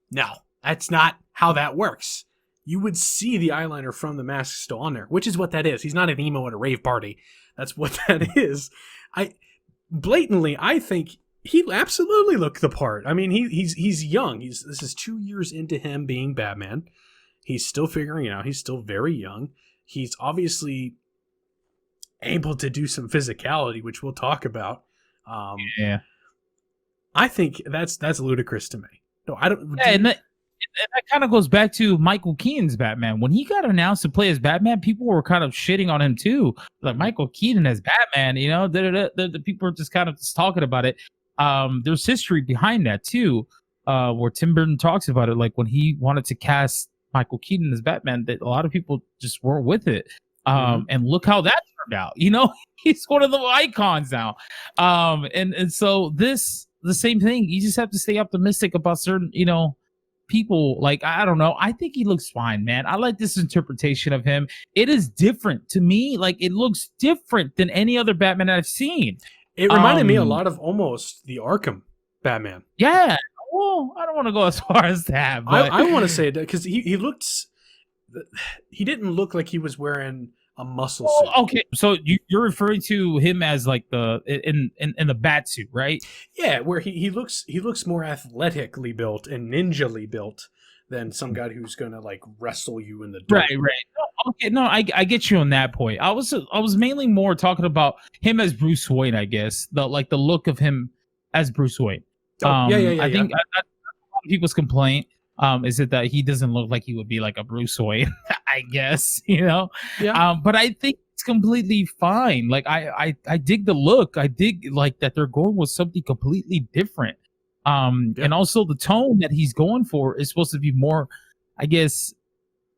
no, that's not how that works. You would see the eyeliner from the mask still on there, which is what that is. He's not an emo at a rave party. That's what that is. I think he absolutely looked the part. I mean, he's young. This is 2 years into him being Batman. He's still figuring it out. He's still very young. He's obviously able to do some physicality, which we'll talk about. I think that's ludicrous to me. No, I don't. Yeah, and that kind of goes back to Michael Keaton's Batman. When he got announced to play as Batman, people were kind of shitting on him too. Like, Michael Keaton as Batman, the people were just kind of talking about it. There's history behind that too, where Tim Burton talks about it. Like, when he wanted to cast Michael Keaton as Batman, that a lot of people just weren't with it. And look how that turned out. He's one of the icons now. And so the same thing. You just have to stay optimistic about certain, people. Like, I don't know. I think he looks fine, man. I like this interpretation of him. It is different to me. Like, it looks different than any other Batman I've seen. It reminded me a lot of almost the Arkham Batman. Yeah. Well, I don't want to go as far as that, but I want to say that because he didn't look like he was wearing a muscle suit. Okay, so you're referring to him as like in the bat suit, right? Yeah, where he looks more athletically built and ninja-ly built than some guy who's gonna like wrestle you in the dirt. Right. No, okay, no, I get you on that point. I was mainly more talking about him as Bruce Wayne, I guess. The look of him as Bruce Wayne. I think a lot of people's complaint is that he doesn't look like he would be like a Bruce Wayne, I guess, Yeah. but I think it's completely fine. Like I dig the look. I dig like that they're going with something completely different. And also the tone that he's going for is supposed to be more, I guess,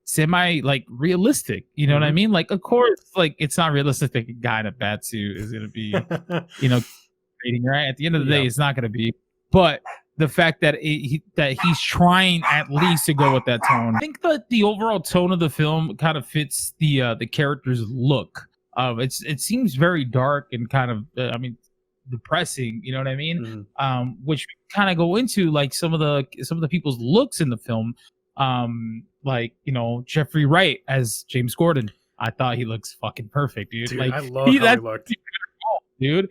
semi like realistic. You know what I mean? Like, of course, like it's not realistic that a guy in a bat suit is gonna be, right? At the end of the day, it's not gonna be. But the fact that he's trying at least to go with that tone, I think that the overall tone of the film kind of fits the character's look. It seems very dark and kind of, depressing. You know what I mean? Which kind of go into like some of the people's looks in the film. Like Jeffrey Wright as James Gordon. I thought he looks fucking perfect, dude. Dude, like I love how he looked. Dude,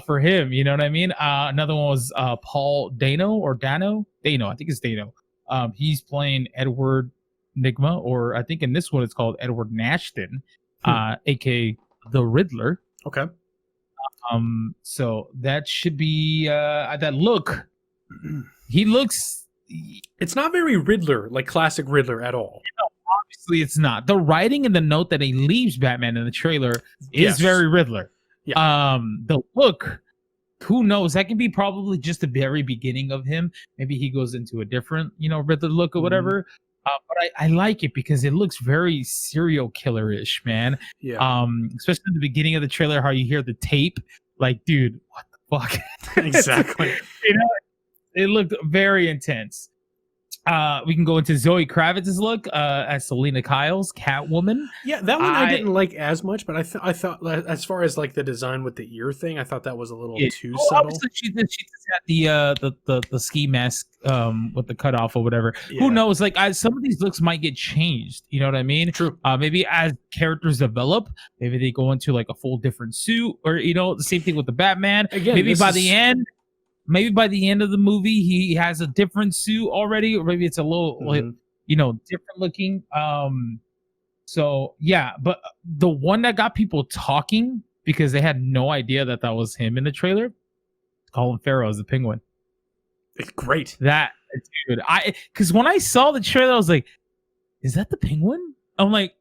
for him, you know what I mean? Another one was Paul Dano, I think it's Dano. He's playing Edward Nigma, or I think in this one it's called Edward Nashton, aka the Riddler. Okay. So that should be that look. He looks. It's not very Riddler, like classic Riddler at all. Obviously, it's not. The writing and the note that he leaves Batman in the trailer is very Riddler. Yeah. The look, who knows? That can be probably just the very beginning of him. Maybe he goes into a different, Riddler look or whatever. But I like it because it looks very serial killer-ish, man. Yeah. Especially in the beginning of the trailer, how you hear the tape. Like, dude, what the fuck? Exactly. It looked very intense. We can go into Zoe Kravitz's look as Selena Kyle's Catwoman. Yeah, that one I didn't like as much, but I thought as far as like the design with the ear thing, I thought that was a little too subtle. Obviously she just had the ski mask with the cutoff or whatever. Yeah. Who knows? Like some of these looks might get changed. You know what I mean? True. Maybe as characters develop, maybe they go into like a full different suit, or the same thing with the Batman. Again, maybe by the end. Maybe by the end of the movie, he has a different suit already, or maybe it's a little, different looking. So yeah, but the one that got people talking because they had no idea that was him in the trailer, Colin Farrell as the Penguin. It's great. That dude, because when I saw the trailer, I was like, "Is that the Penguin?" I'm like,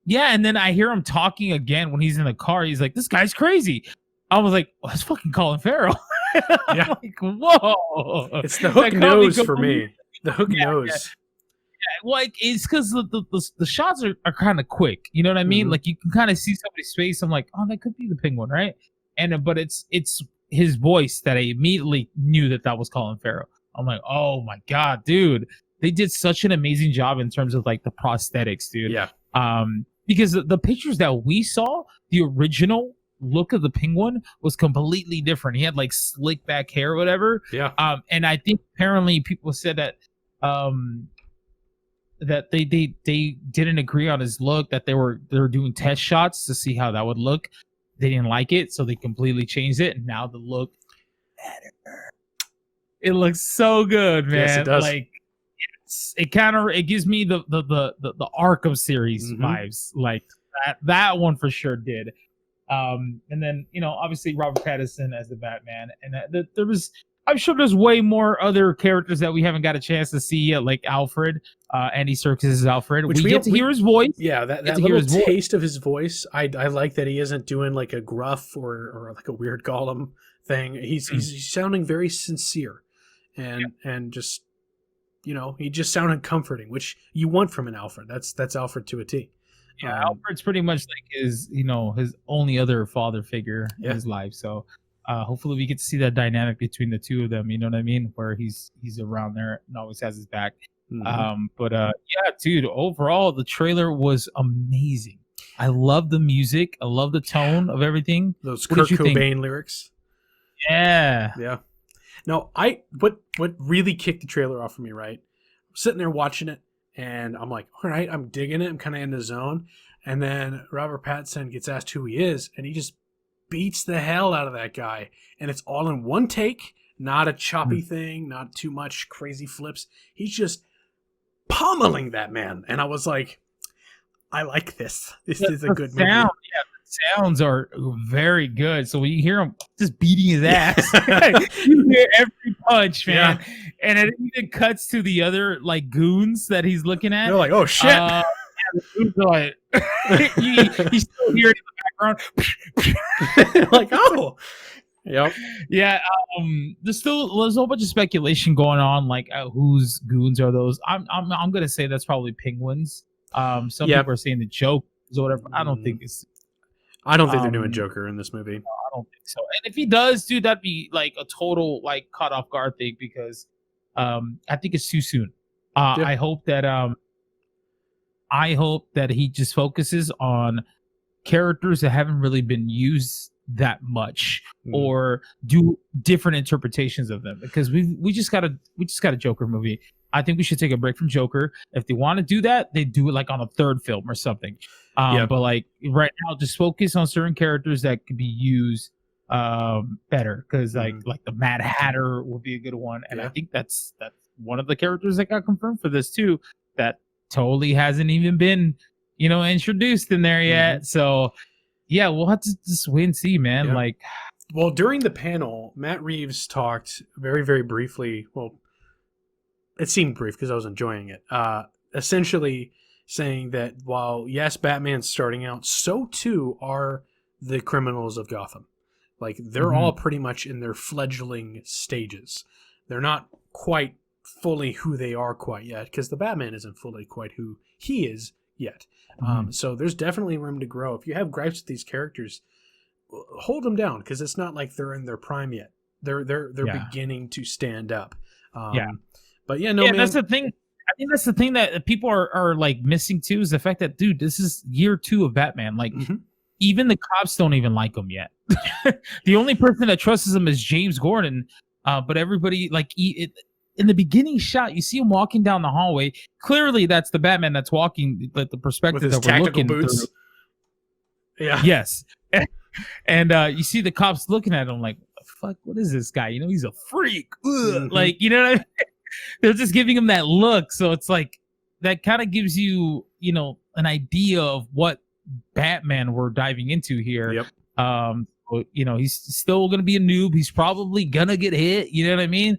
"Yeah," and then I hear him talking again when he's in the car. He's like, "This guy's crazy." I was like, oh, "That's fucking Colin Farrell." Yeah. Like, whoa. It's the hook nose for me. The hook nose. Yeah, like it's because the shots are kind of quick. You know what I mean? Like you can kind of see somebody's face. I'm like, oh, that could be the Penguin, right? And but it's his voice that I immediately knew that was Colin Farrell. I'm like, oh my god, dude, they did such an amazing job in terms of like the prosthetics, dude. Yeah. Because the pictures that we saw, the original look of the Penguin was completely different. He had like slick back hair or whatever. Yeah. And I think apparently people said that that they didn't agree on his look, that they were doing test shots to see how that would look. They didn't like it, so they completely changed it, and now the look better. It looks so good, man. Yes, it does. Like it gives me the Arkham series vibes. Like that one for sure did. And then obviously Robert Pattinson as the Batman, and I'm sure there's way more other characters that we haven't got a chance to see yet, like Alfred, Andy Serkis' Alfred. We get to hear his voice. Yeah, that little taste of his voice. I like that he isn't doing like a gruff or like a weird Gollum thing. He's sounding very sincere, and just he just sounded comforting, which you want from an Alfred. That's Alfred to a T. Yeah, Alfred's pretty much like his only other father figure in his life. So hopefully we get to see that dynamic between the two of them. You know what I mean? Where he's around there and always has his back. But dude, overall the trailer was amazing. I love the music. I love the tone of everything. Those Kurt Cobain lyrics. Yeah. Yeah. No, what really kicked the trailer off for me, right? I'm sitting there watching it. And I'm like, all right, I'm digging it. I'm kind of in the zone. And then Robert Pattinson gets asked who he is, and he just beats the hell out of that guy. And it's all in one take, not a choppy thing, not too much crazy flips. He's just pummeling that man, and I was like, I like this. This is a good movie. Yeah, the sounds are very good. So when you hear him just beating his ass, you hear every punch, man. Yeah. And it even cuts to the other like goons that he's looking at. They're like, oh shit. The goons are like, you still hear it in the background. Like, oh. Yep. Yeah. There's a whole bunch of speculation going on, like whose goons are those? I'm gonna say that's probably Penguins. Some people are saying the Joker or whatever. I don't think they're doing Joker in this movie. No, I don't think so. And if he does, dude, that'd be like a total like caught off guard thing because I think it's too soon. I hope that he just focuses on characters that haven't really been used that much or do different interpretations of them, because we just got a Joker movie. I think we should take a break from Joker. If they want to do that, they do it like on a third film or something. But like right now, just focus on certain characters that could be used better, because like the Mad Hatter would be a good one, and I think that's one of the characters that got confirmed for this too, that totally hasn't even been introduced in there yet. So yeah, we'll have to just wait and see, man. Yeah. Like, well, during the panel, Matt Reeves talked very, very briefly. Well, it seemed brief because I was enjoying it. Essentially saying that while, yes, Batman's starting out, so too are the criminals of Gotham. Like, they're all pretty much in their fledgling stages. They're not quite fully who they are quite yet, because the Batman isn't fully quite who he is yet. So there's definitely room to grow. If you have gripes with these characters, hold them down, because it's not like they're in their prime yet. They're beginning to stand up. But man, that's the thing. I think that's the thing that people are like missing too, is the fact that, dude, this is year 2 of Batman. Like, even the cops don't even like him yet. The only person that trusts him is James Gordon. But everybody, like, in the beginning shot, you see him walking down the hallway. Clearly, that's the Batman that's walking, but the perspective with his that we're looking boots. Through. Yeah. Yes. And you see the cops looking at him like, fuck, what is this guy? He's a freak. Like, you know what I mean? They're just giving him that look. So it's like, that kind of gives you, an idea of what Batman we're diving into here. Yep. He's still going to be a noob. He's probably going to get hit. You know what I mean?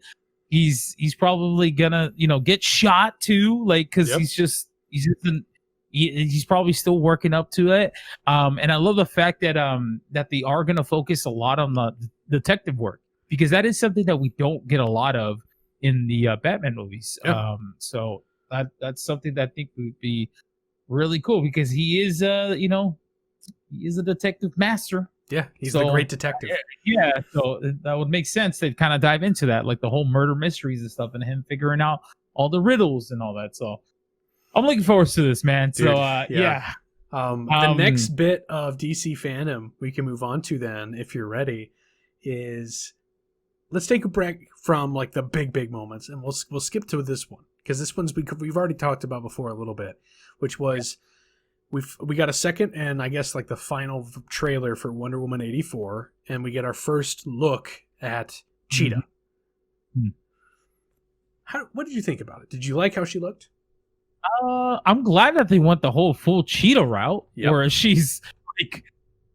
He's probably gonna get shot too, like, because he's probably still working up to it. And I love the fact that that they are gonna focus a lot on the detective work, because that is something that we don't get a lot of in the Batman movies. So that's something that I think would be really cool, because he is he is a detective master. Yeah, he's the great detective. Yeah, so that would make sense to kind of dive into that, like the whole murder mysteries and stuff, and him figuring out all the riddles and all that. So I'm looking forward to this, man. Dude, the next bit of DC fandom we can move on to then, if you're ready, is let's take a break from like the big moments, and we'll skip to this one, because this one's we've already talked about before a little bit, which was. We got a second and I guess like the final trailer for Wonder Woman 84, and we get our first look at Cheetah. What did you think about it? Did you like how she looked? I'm glad that they went the whole full Cheetah route, where she's like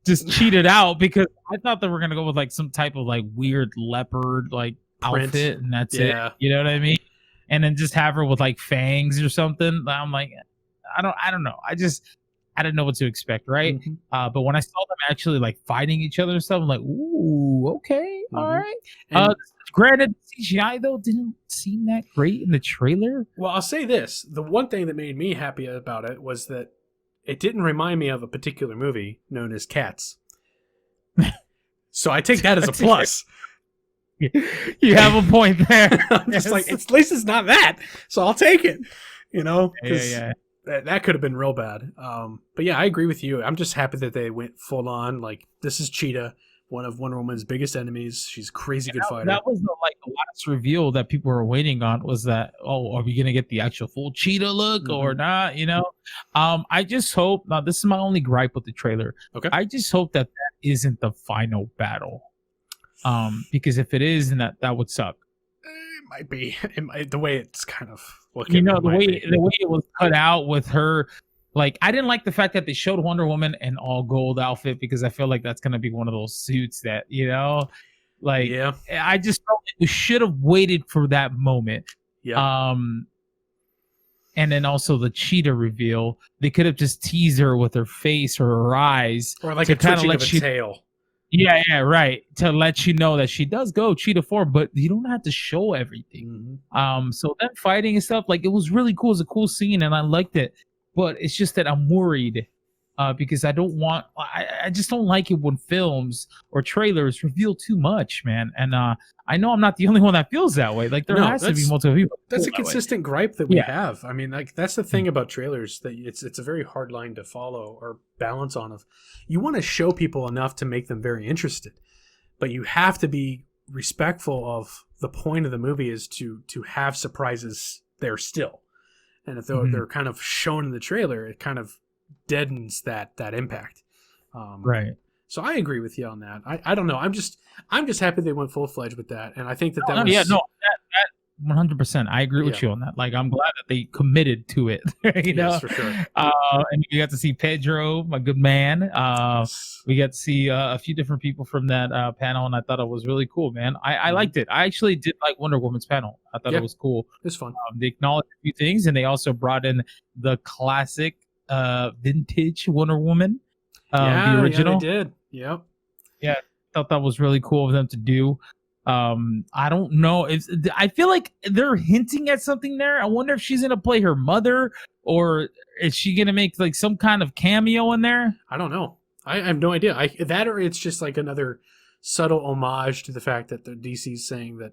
just cheated out, because I thought they were gonna go with like some type of like weird leopard like print outfit, and that's it. You know what I mean? And then just have her with like fangs or something. I'm like, I don't know. I didn't know what to expect, right? But when I saw them actually like fighting each other and stuff, I'm like, ooh, okay, all right. Granted, CGI though didn't seem that great in the trailer. Well, I'll say this: the one thing that made me happy about it was that it didn't remind me of a particular movie known as Cats. So I take that as a plus. You have a point there. I'm just like, at least it's not that, so I'll take it. Yeah. That could have been real bad. But yeah, I agree with you. I'm just happy that they went full on. Like, this is Cheetah, one of Wonder Woman's biggest enemies. She's a crazy good fighter. That was the last reveal that people were waiting on, was that, are we gonna get the actual full Cheetah look or not? I just hope. Now, this is my only gripe with the trailer. Okay. I just hope that isn't the final battle. Because if it is, then that would suck. might be the way it's kind of looking. You know, the way it was cut out with her. Like, I didn't like the fact that they showed Wonder Woman in all gold outfit, because I feel like that's gonna be one of those suits that, you know, like, yeah. I just felt like we should have waited for that moment. Yeah. And then also the cheetah reveal, they could have just teased her with her face or her eyes, or like to a twitching of a you, tail. Yeah, right. To let you know that she does go cheetah form, but you don't have to show everything. Mm-hmm. So them fighting and stuff, like, it was really cool. It was a cool scene, and I liked it. But it's just that I'm worried, because I just don't like it when films or trailers reveal too much, man. And I know I'm not the only one that feels that way. Like, there has to be multiple people. That's a consistent gripe that we have. I mean, like, that's the thing about trailers, that it's a very hard line to follow or balance on. Of, you want to show people enough to make them very interested, but you have to be respectful of the point of the movie is to have surprises there still. And if they're kind of shown in the trailer, it kind of deadens that impact. Right. So I agree with you on that. I don't know. I'm just happy they went full fledged with that, and I think that was. Yeah, no, that 100%. I agree with you on that. Like, I'm glad that they committed to it. You know, yes, for sure. And you got to see Pedro, my good man. Yes. We got to see a few different people from that panel, and I thought it was really cool, man. I liked it. I actually did like Wonder Woman's panel. I thought it was cool. It was fun. They acknowledged a few things, and they also brought in the classic vintage Wonder Woman, the original. Yeah, they did. Yep. Yeah, I thought that was really cool of them to do. I don't know if I feel like they're hinting at something there. I wonder if she's gonna play her mother, or is she gonna make like some kind of cameo in there? I don't know. I have no idea. Or it's just like another subtle homage to the fact that the DC's saying that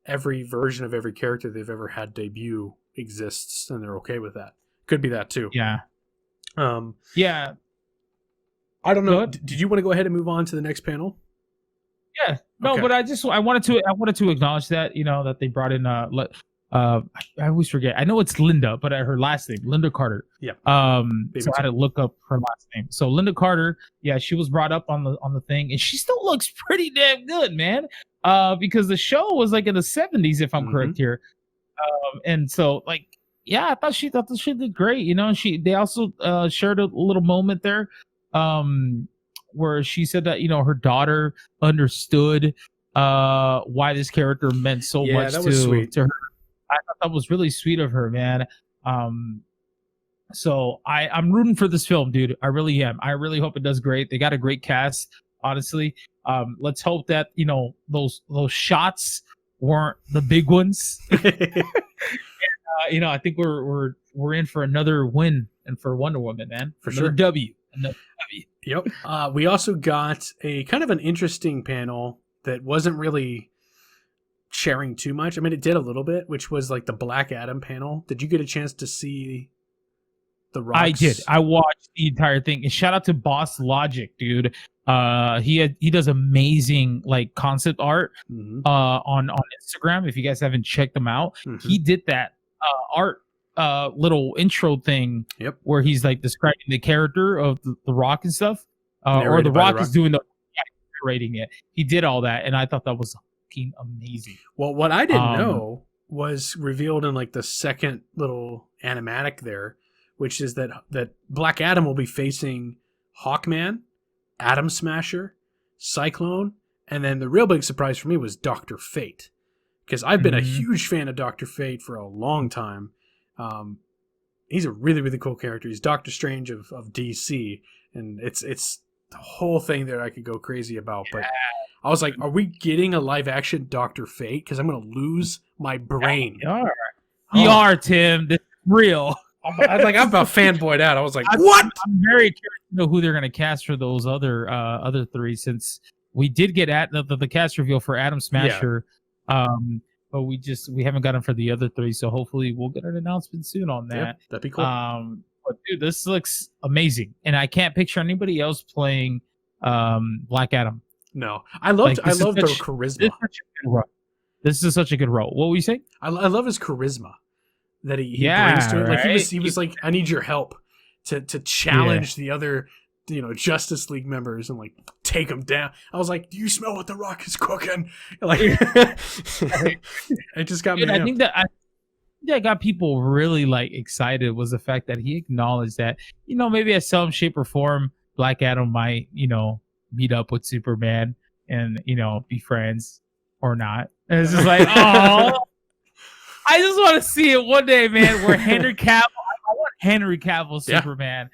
every version of every character they've ever had debut exists, and they're okay with that. Could be that too. Yeah. Yeah. I don't know. Did you want to go ahead and move on to the next panel? Yeah. No, okay. But I wanted to acknowledge that, you know, that they brought in I always forget. I know it's Linda, but her last name, Linda Carter. Yeah. So I had to look up her last name. So Linda Carter, yeah, she was brought up on the thing, and she still looks pretty damn good, man. Because the show was like in the 70s, if I'm correct here. And so, like, yeah, I thought she did great. You know, they also shared a little moment there, where she said that, you know, her daughter understood why this character meant so much to her. I thought that was really sweet of her, man. So I'm rooting for this film, dude. I really am. I really hope it does great. They got a great cast, honestly. Let's hope that, you know, those shots weren't the big ones. And, you know, I think we're in for another win and for Wonder Woman, man. For sure. Another W. Yep. We also got a kind of an interesting panel that wasn't really sharing too much. I mean, it did a little bit, which was like the Black Adam panel. Did you get a chance to see the rocks? I did. I watched the entire thing. And shout out to Boss Logic, dude. He does amazing like concept art on Instagram. If you guys haven't checked them out, he did that art little intro thing where he's like describing the character of the Rock and stuff, or the Rock is doing the narrating it. He did all that, and I thought that was fucking amazing. Well, what I didn't know was revealed in like the second little animatic there, which is that Black Adam will be facing Hawkman, Atom Smasher, Cyclone, and then the real big surprise for me was Dr. Fate, because I've been a huge fan of Dr. Fate for a long time. He's a really, really cool character. He's Doctor Strange of DC, and it's the whole thing that I could go crazy about. But I was like, are we getting a live action Dr. Fate? Because I'm going to lose my brain. We are, Tim. This is real. I'm about fanboyed out. I was like, what? I'm very curious to know who they're going to cast for those other three, since we did get at the cast reveal for Atom Smasher. But we haven't gotten for the other three, so hopefully we'll get an announcement soon on that. Yeah, that'd be cool. But dude, this looks amazing, and I can't picture anybody else playing Black Adam. No, I loved their charisma. This is such a good role. What were you saying? I love his charisma that he brings to it. Like he was like, I need your help to challenge the other Justice League members and like take them down. I was like, do you smell what the Rock is cooking? Like, it just got me. I think that got people really like excited was the fact that he acknowledged that, maybe at some shape or form, Black Adam might, meet up with Superman and, be friends or not. And it's just like, oh, I just want to see it one day, man, where Henry Cavill, I want Henry Cavill Superman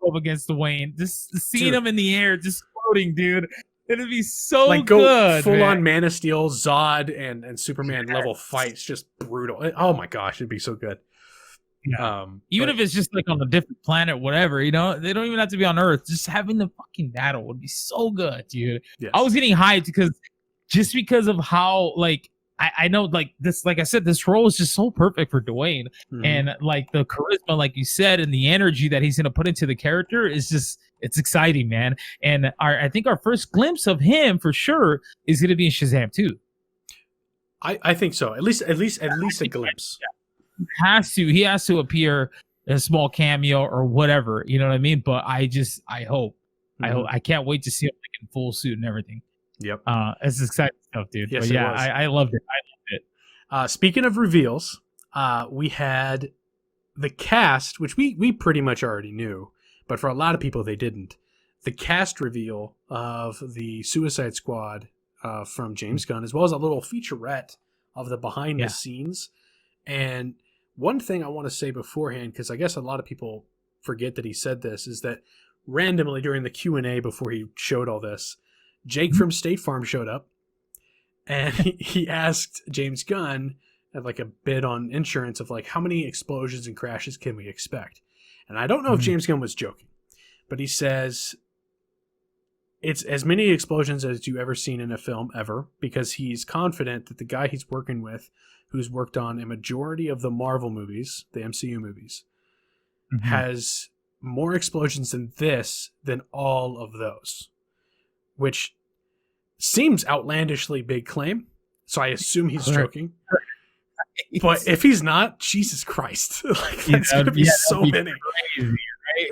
up against Dwayne. Just seeing him in the air, just floating, dude. It'd be so like go good. Full on Man of Steel, Zod, and Superman level fights, just brutal. Oh my gosh, it'd be so good. Yeah. Even if it's just like on a different planet, whatever, they don't even have to be on Earth. Just having the fucking battle would be so good, dude. Yes. I was getting hyped because of how like I know like this, like I said, this role is just so perfect for Dwayne, and like the charisma, like you said, and the energy that he's gonna put into the character is just, it's exciting, man. And I think our first glimpse of him for sure is gonna be in Shazam 2. I think so. At least a glimpse. Yeah. He has to appear in a small cameo or whatever, you know what I mean? But I hope. I can't wait to see him like in full suit and everything. Yep. It's exciting stuff, dude. Yes, but yeah, I loved it. Speaking of reveals, we had the cast, which we pretty much already knew, but for a lot of people they didn't. The cast reveal of the Suicide Squad from James Gunn, as well as a little featurette of the behind the scenes. And one thing I want to say beforehand, because I guess a lot of people forget that he said this, is that randomly during the Q&A before he showed all this, Jake from State Farm showed up, and he asked James Gunn at like a bid on insurance of like, how many explosions and crashes can we expect? And I don't know if James Gunn was joking, but he says it's as many explosions as you ever seen in a film ever, because he's confident that the guy he's working with, who's worked on a majority of the Marvel movies, the MCU movies, has more explosions than all of those, which seems outlandishly big claim. So I assume he's joking. But if he's not, Jesus Christ. Like, that's going to be so many. Crazy,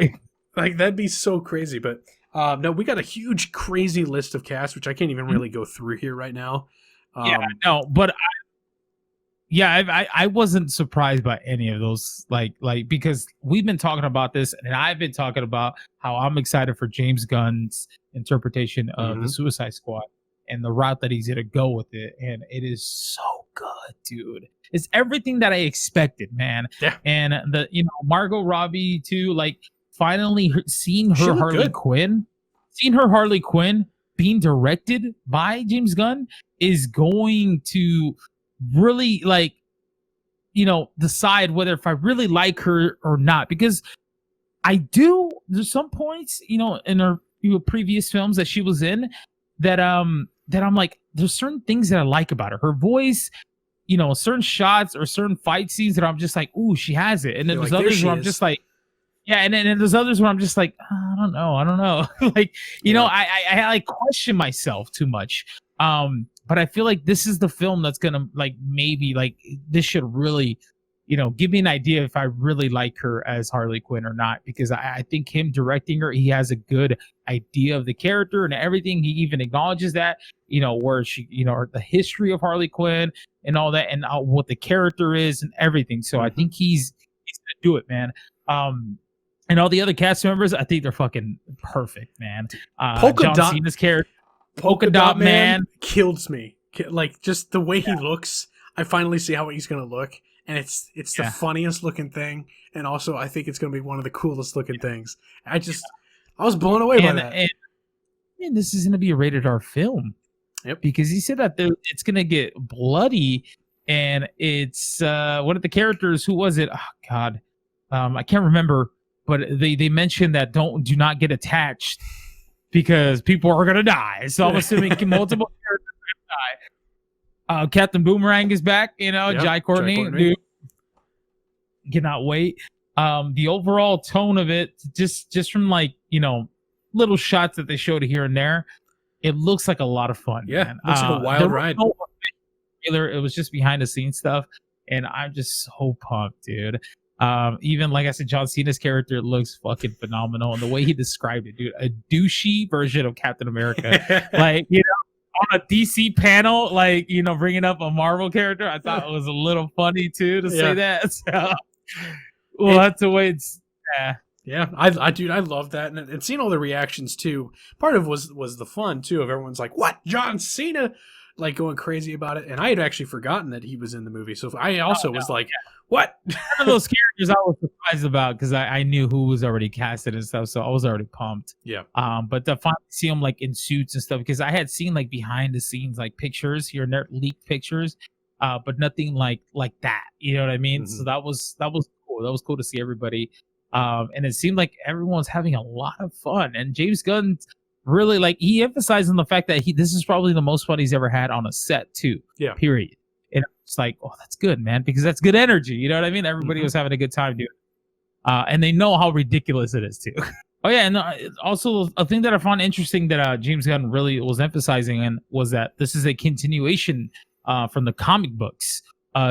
right? Like, that'd be so crazy. But no, we got a huge, crazy list of cast, which I can't even really go through here right now. But I wasn't surprised by any of those, like because we've been talking about this, and I've been talking about how I'm excited for James Gunn's interpretation of the Suicide Squad and the route that he's gonna go with it, and it is so good, dude. It's everything that I expected, man. Yeah. And the Margot Robbie too, like finally seeing her Harley Quinn being directed by James Gunn is going to really decide whether if I really like her or not, because I do. There's some points in her previous films that she was in that I'm like, there's certain things that I like about her voice, certain shots or certain fight scenes that I'm just like, ooh, she has it. And then there's others where I'm just like, yeah, and then there's others where I'm just like, I don't know. Like, I like question myself too much. But I feel like this is the film that's gonna this should really, give me an idea if I really like her as Harley Quinn or not, because I think him directing her, he has a good idea of the character and everything. He even acknowledges that, where she, the history of Harley Quinn and all that, and what the character is and everything. So I think he's gonna do it, man. And all the other cast members, I think they're fucking perfect, man. John Cena's character, Polka Dot Man kills me. Like, just the way he looks, I finally see how he's gonna look, and it's the funniest looking thing, and also I think it's gonna be one of the coolest looking things. I was blown away by that. And this is gonna be a rated R film. Yep. Because he said that it's gonna get bloody, and it's one of the characters. Who was it? Oh God, I can't remember. But they mentioned that do not get attached because people are gonna die. So I'm assuming multiple characters are gonna die. Captain Boomerang is back. Jai Courtney. Dude, cannot wait. The overall tone of it, just from little shots that they showed here and there, it looks like a lot of fun. Yeah, man. Looks like a wild ride. It was just behind the scenes stuff, and I'm just so pumped, dude. Even like I said, John Cena's character looks fucking phenomenal, and the way he described it, dude, a douchey version of Captain America, like on a DC panel, like bringing up a Marvel character. I thought it was a little funny too to say that. So we'll have to wait. Yeah, I love that, and seeing all the reactions too. Part of was the fun too of everyone's like, "What, John Cena?" Like going crazy about it, and I had actually forgotten that he was in the movie, so I also was like, "What?" One of those characters I was surprised about because I knew who was already casted and stuff, so I was already pumped. Yeah. But to finally see him like in suits and stuff, because I had seen like behind the scenes like pictures here and there, leaked pictures, but nothing like that. You know what I mean? Mm-hmm. So that was cool. That was cool to see everybody. And it seemed like everyone's having a lot of fun, and James Gunn really he emphasized on the fact that this is probably the most fun he's ever had on a set too. Yeah. Period. And it's like, oh, that's good, man, because that's good energy. You know what I mean? Everybody was having a good time doing it. And they know how ridiculous it is too. Oh yeah, and also a thing that I found interesting that James Gunn really was emphasizing and was that this is a continuation from the comic books.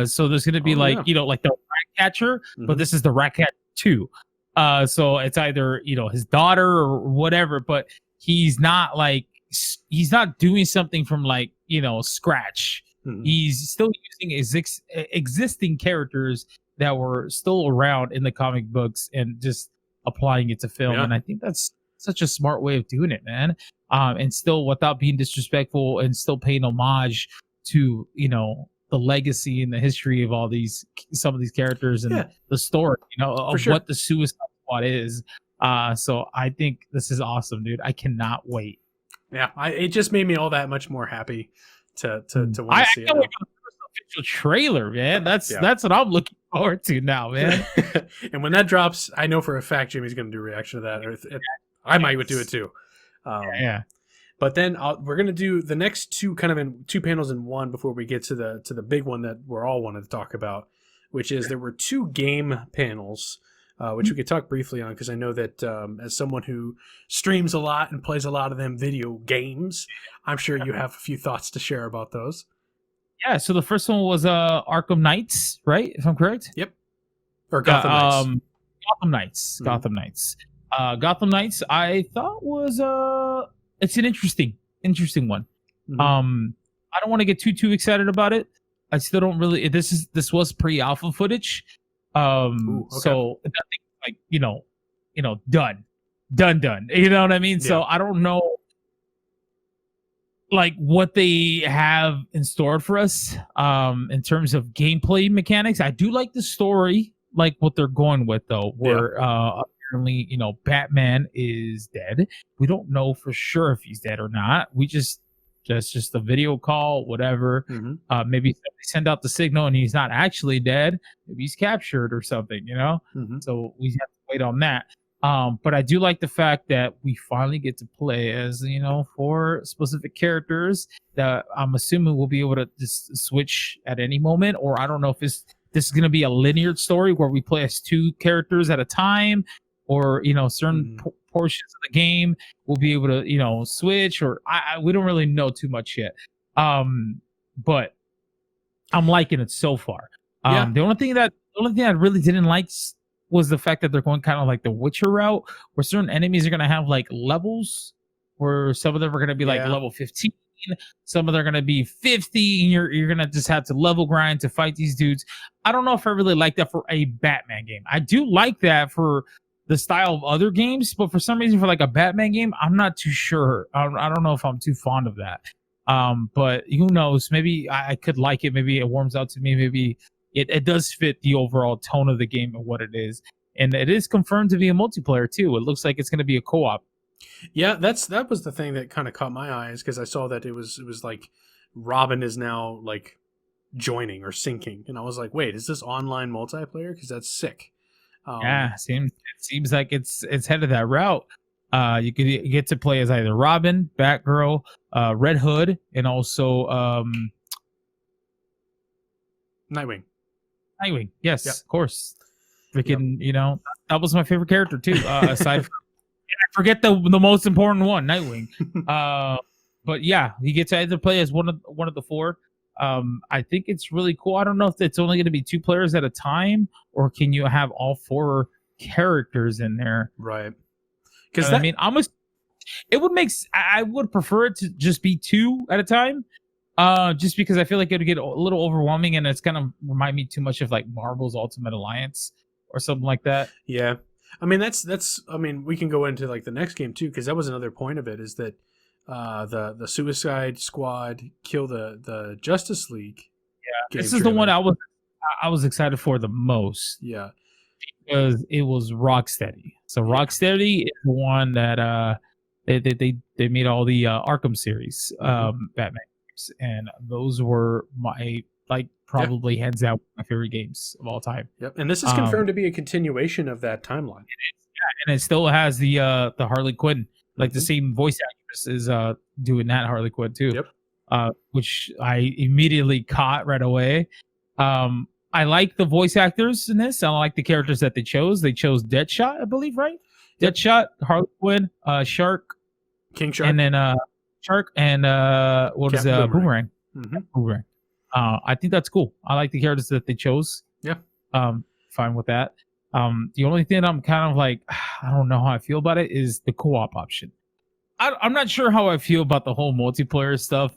So there's going to be like the Rat Catcher, but this is the Rat Catcher 2. So it's either his daughter or whatever, but he's not doing something from scratch. He's still using existing characters that were still around in the comic books and just applying it to film. And I think that's such a smart way of doing it, man. And still without being disrespectful and still paying homage to the legacy and the history of some of these characters and the story of what the Suicide Squad is. So I think this is awesome, dude. I cannot wait. Yeah, it just made me all that much more happy to want to see it. I can't wait for the first official trailer, man. That's what I'm looking forward to now, man. And when that drops, I know for a fact Jimmy's going to do a reaction to that. Or I might do it too. But then we're going to do the next two panels in one before we get to the big one that we're all wanted to talk about, which is there were two game panels, which we could talk briefly on because I know that as someone who streams a lot and plays a lot of them video games, I'm sure you have a few thoughts to share about those. Yeah, so the first one was Arkham Knights, right? If I'm correct? Yep. Or Gotham Knights. Gotham Knights. Mm-hmm. Gotham Knights. Gotham Knights, I thought was it's an interesting one. Mm-hmm. I don't want to get too excited about it. I still don't really. This was pre-alpha footage. Ooh, okay. So nothing done. You know what I mean? Yeah. So I don't know what they have in store for us in terms of gameplay mechanics. I do like the story, like what they're going with though, where apparently Batman is dead. We don't know for sure if he's dead or not. We just a video call, whatever. Mm-hmm. Maybe somebody send out the signal and he's not actually dead. Maybe he's captured or something, Mm-hmm. So we have to wait on that. But I do like the fact that we finally get to play as 4 specific characters that I'm assuming we'll be able to just switch at any moment. Or I don't know if this is going to be a linear story where we play as 2 characters at a time, or certain portions of the game we'll be able to switch, or we don't really know too much yet. But I'm liking it so far. The only thing I really didn't like was the fact that they're going kind of like the Witcher route, where certain enemies are going to have levels, where some of them are going to be level 15, some of them are going to be 50, and you're going to just have to level grind to fight these dudes. I don't know if I really like that for a Batman game. I do like that for the style of other games, but for some reason for a Batman game, I'm not too sure. I don't know if I'm too fond of that. But who knows? Maybe I could like it. Maybe it warms out to me. Maybe it does fit the overall tone of the game and what it is. And it is confirmed to be a multiplayer too. It looks like it's going to be a co-op. Yeah, that was the thing that kind of caught my eyes, because I saw that it was like Robin is now joining or syncing, and I was like, wait, is this online multiplayer? Because that's sick. It seems like it's headed that route. You get to play as either Robin, Batgirl, Red Hood, and also Nightwing. Yes, of course. Freaking, that was my favorite character too. Aside from, I forget the most important one, Nightwing. But yeah, you get to either play as one of the 4. I think it's really cool. I don't know if it's only going to be 2 players at a time, or can you have all 4 characters in there? Right. Because I mean, it would I would prefer it to just be 2 at a time. Just because I feel like it would get a little overwhelming, and it's kind of remind me too much of like Marvel's Ultimate Alliance or something like that. Yeah. I mean, that's. I mean, we can go into like the next game too, because that was another point of it, is that the Suicide Squad kill the Justice League. Yeah, this is the one I was excited for the most. Yeah, because it was Rocksteady. So Rocksteady is the one that they made all the Arkham series Batman games, and those were my probably hands out my favorite games of all time. Yep, and this is confirmed to be a continuation of that timeline. Yeah, and it still has the Harley Quinn, like the same voice actress is doing that Harley Quinn too. Yep. Which I immediately caught right away. I like the voice actors in this. I like the characters that they chose. They chose Deadshot, I believe, right? Yep. Deadshot, Harley Quinn, Shark, King Shark, and then Shark, and what is Boomerang? Boomerang. I think that's cool. I like the characters that they chose. Yeah. Fine with that. The only thing I'm kind of like, I don't know how I feel about it is the co-op option. I'm not sure how I feel about the whole multiplayer stuff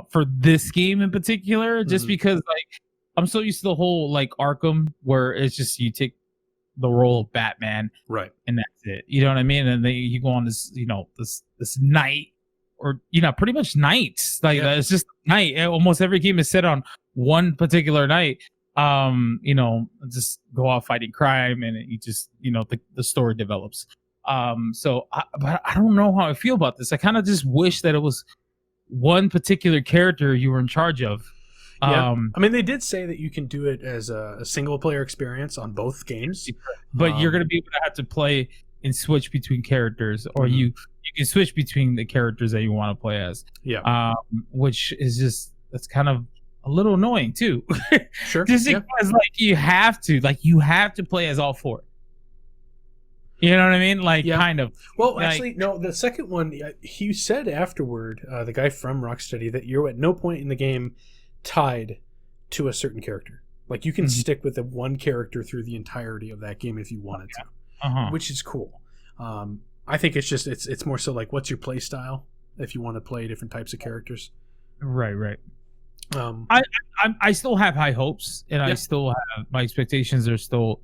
for this game in particular, just because like I'm so used to the whole like Arkham where it's just you take the role of Batman, right, and that's it. You know what I mean? And then you go on this, this night, or pretty much nights. Like it's just night. Almost every game is set on one particular night. Just go out fighting crime, and you just the story develops. But I don't know how I feel about this. I kind of just wish that it was one particular character you were in charge of. Yeah. I mean, they did say that you can do it as a single player experience on both games, but you're going to be able to have to play and switch between characters, or you can switch between the characters that you want to play as. Yeah. Which is that's kind of a little annoying too. Sure. Just because you have to play as all 4. You know what I mean? Kind of. Well, actually, no. The second one, he said afterward, the guy from Rocksteady, that you're at no point in the game tied to a certain character. Like you can stick with the one character through the entirety of that game if you wanted to, which is cool. I think it's just it's more so like, what's your play style if you want to play different types of characters. Right. I still have high hopes, and I still have my expectations are still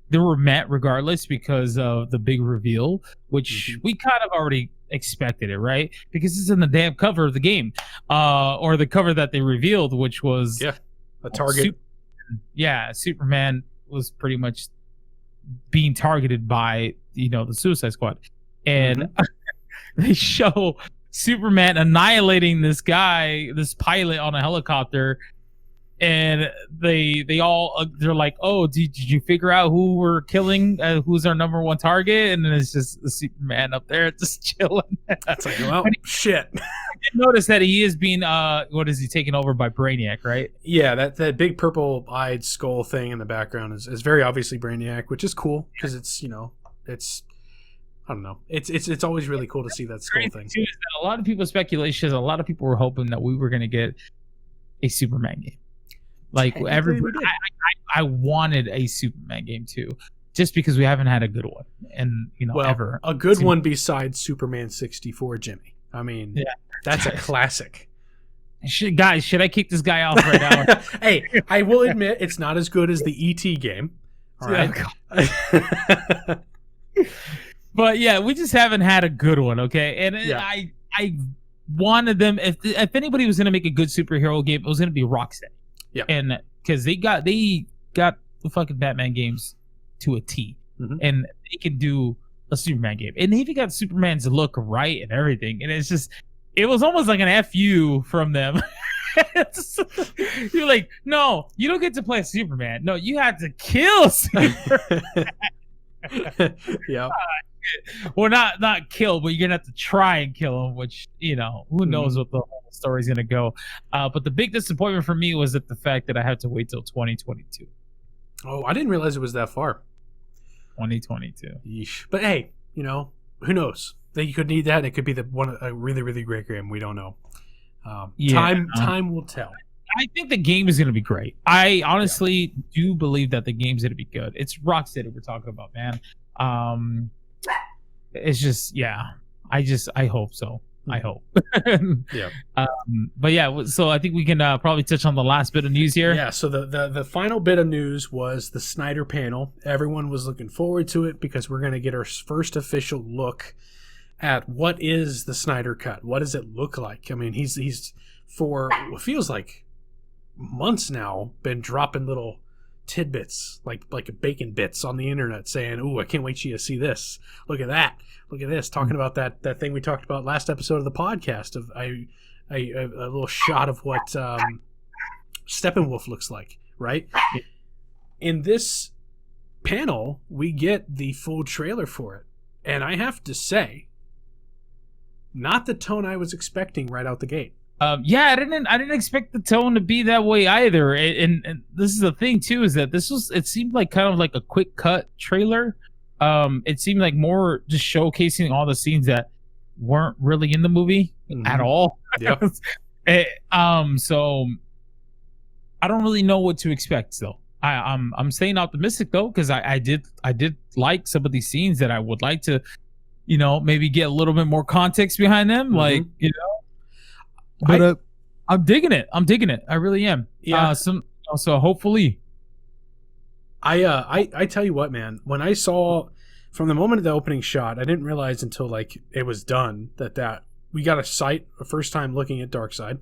they were met regardless because of the big reveal, which we kind of already expected it, right? Because it's in the damn cover of the game, or the cover that they revealed, which was a target. Superman was pretty much being targeted by the Suicide Squad, and they show Superman annihilating this pilot on a helicopter. And they're like, oh, did you figure out who we're killing? Who's our number one target? And then it's just the Superman up there just chilling. That's like, well, shit. I did notice that he is being taken over by Brainiac, right? Yeah, that big purple-eyed skull thing in the background is very obviously Brainiac, which is cool because it's I don't know. It's always really cool to see that skull thing. Too, is that a lot of people's speculations, a lot of people were hoping that we were going to get a Superman game. Like I wanted a Superman game too, just because we haven't had a good one, and ever a good one besides Superman 64, Jimmy. I mean, that's a classic. Should I kick this guy off right now? Hey, I will admit it's not as good as the ET game. All right. But yeah, we just haven't had a good one, okay? And I wanted them. If anybody was going to make a good superhero game, it was going to be Rocksteady. Yeah, and because they got the fucking Batman games to a T, and they can do a Superman game, and they even got Superman's look right and everything, and it was almost like an FU from them. You're like, no, you don't get to play Superman. No, you have to kill Superman. Yeah. Well, not kill, but you're gonna have to try and kill him, which who knows what the whole story's gonna go. But the big disappointment for me was that the fact that I had to wait till 2022. Oh, I didn't realize it was that far. 2022. Yeesh. But hey, who knows? They could need that. It could be a really, really great game. We don't know. Time will tell. I think the game is going to be great. I honestly do believe that the game's going to be good. It's Rocksteady we're talking about, man. It's just, I hope so. I hope. Yeah. But yeah, so I think we can probably touch on the last bit of news here. Yeah, so the final bit of news was the Snyder panel. Everyone was looking forward to it because we're going to get our first official look at what is the Snyder Cut. What does it look like? I mean, he's for what feels like months now been dropping little tidbits like bacon bits on the internet saying, "Ooh, I can't wait till you see this. Look at that. Look at this." Talking about that thing we talked about last episode of the podcast of a little shot of what Steppenwolf looks like, right? In this panel, we get the full trailer for it. And I have to say, not the tone I was expecting right out the gate. I didn't expect the tone to be that way either. And this is the thing too, is that it seemed like kind of like a quick cut trailer. It seemed like more just showcasing all the scenes that weren't really in the movie at all. Yep. So I don't really know what to expect though. I'm staying optimistic though, because I did like some of these scenes that I would like to, maybe get a little bit more context behind them. Like, but I'm digging it. I really am. Yeah. So hopefully. I tell you what, man, when I saw from the moment of the opening shot, I didn't realize until like it was done that we got a first time looking at Darkseid,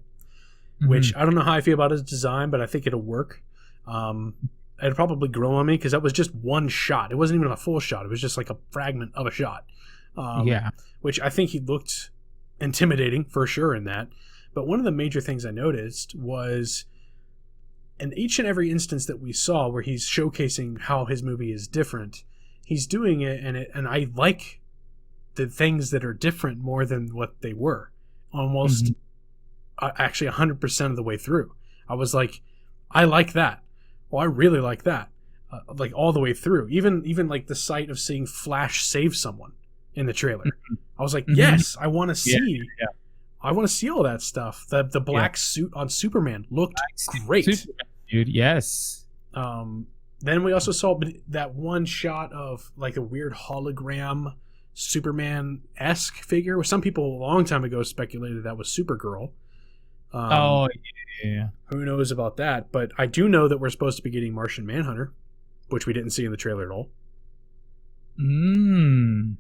which I don't know how I feel about his design, but I think it'll work. It'll probably grow on me because that was just one shot. It wasn't even a full shot. It was just like a fragment of a shot. Which I think he looked intimidating for sure in that. But one of the major things I noticed was in each and every instance that we saw where he's showcasing how his movie is different, he's doing it, and I like the things that are different more than what they were. Almost, actually 100% of the way through. I was like, I like that. Well, I really like that. Like all the way through. Even like the sight of seeing Flash save someone in the trailer. I was like, yes, I want to see. Yeah. I want to see all that stuff. The black suit on Superman looked great. Superman, dude, yes. Then we also saw that one shot of like a weird hologram Superman-esque figure. Some people a long time ago speculated that was Supergirl. Yeah. Who knows about that? But I do know that we're supposed to be getting Martian Manhunter, which we didn't see in the trailer at all. And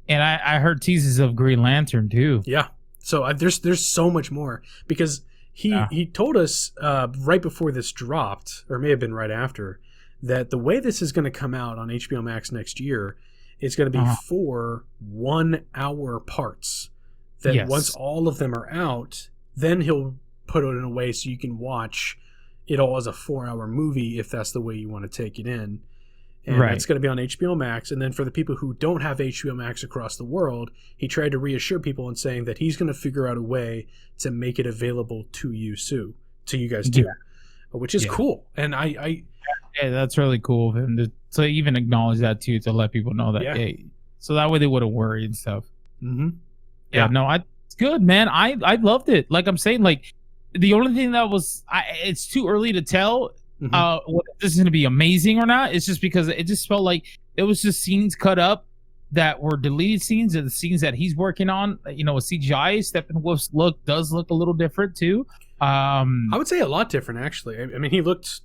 I heard teases of Green Lantern too. Yeah. So there's so much more because he told us right before this dropped, or it may have been right after, that the way this is going to come out on HBO Max next year is going to be 4 1-hour parts. That once all of them are out, then he'll put it in a way so you can watch it all as a 4-hour movie if that's the way you want to take it in. And it's going to be on HBO Max. And then for the people who don't have HBO Max across the world, he tried to reassure people in saying that he's going to figure out a way to make it available to you guys too, which is cool. And yeah, that's really cool of him to even acknowledge that too, to let people know that. Hey, so that way they wouldn't worry and stuff. It's good, man. I loved it. Like I'm saying, like the only thing that was, it's too early to tell whether this is going to be amazing or not. It's just because it just felt like it was just scenes cut up that were deleted scenes, and the scenes that he's working on, with CGI. Steppenwolf's does look a little different too. I would say a lot different, actually. I mean, he looked.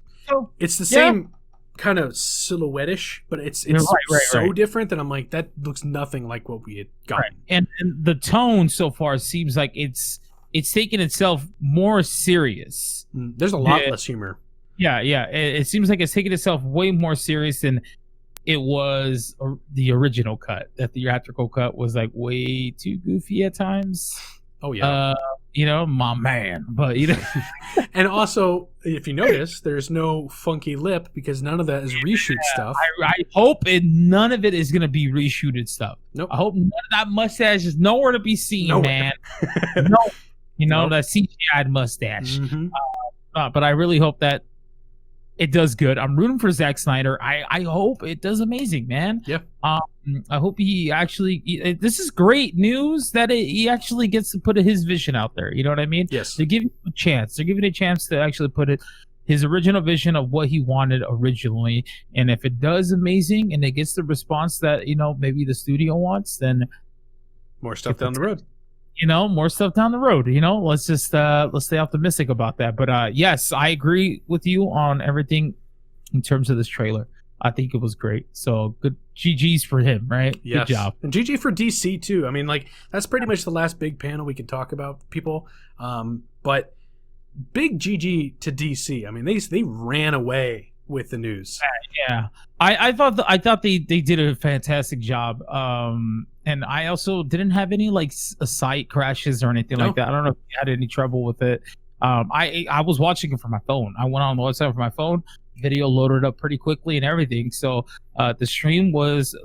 It's the same kind of silhouette-ish, but it's so different that I'm like, that looks nothing like what we had gotten. And the tone so far seems like it's taking itself more serious. There's a lot less humor. Yeah. It seems like it's taking itself way more serious than it was the original cut. That the theatrical cut was like way too goofy at times. Oh yeah. My man. But and also, if you notice, there's no funky lip because none of that is reshoot stuff. I hope none of it is gonna be reshooted stuff. Nope. I hope none of that mustache is nowhere to be seen, man. No, that CGI'd mustache. But I really hope that it does good. I'm rooting for Zack Snyder. I hope it does amazing, man. Yeah. I hope he actually. This is great news that he actually gets to put his vision out there. You know what I mean? Yes. They're giving him a chance. They're giving a chance to actually put his original vision of what he wanted originally. And if it does amazing and it gets the response that maybe the studio wants, then more stuff down the road. More stuff down the road. Let's just let's stay optimistic about that. But yes, I agree with you on everything in terms of this trailer. I think it was great. So good GG's for him, right? Yes. Good job. And GG for DC too. I mean, like, that's pretty much the last big panel we can talk about, people. But big GG to DC. I mean, they ran away with the news. Yeah. I thought they did a fantastic job. And I also didn't have any like site crashes or anything like that. I don't know if you had any trouble with it. I was watching it from my phone. I went on the website from my phone. Video loaded up pretty quickly and everything. So the stream was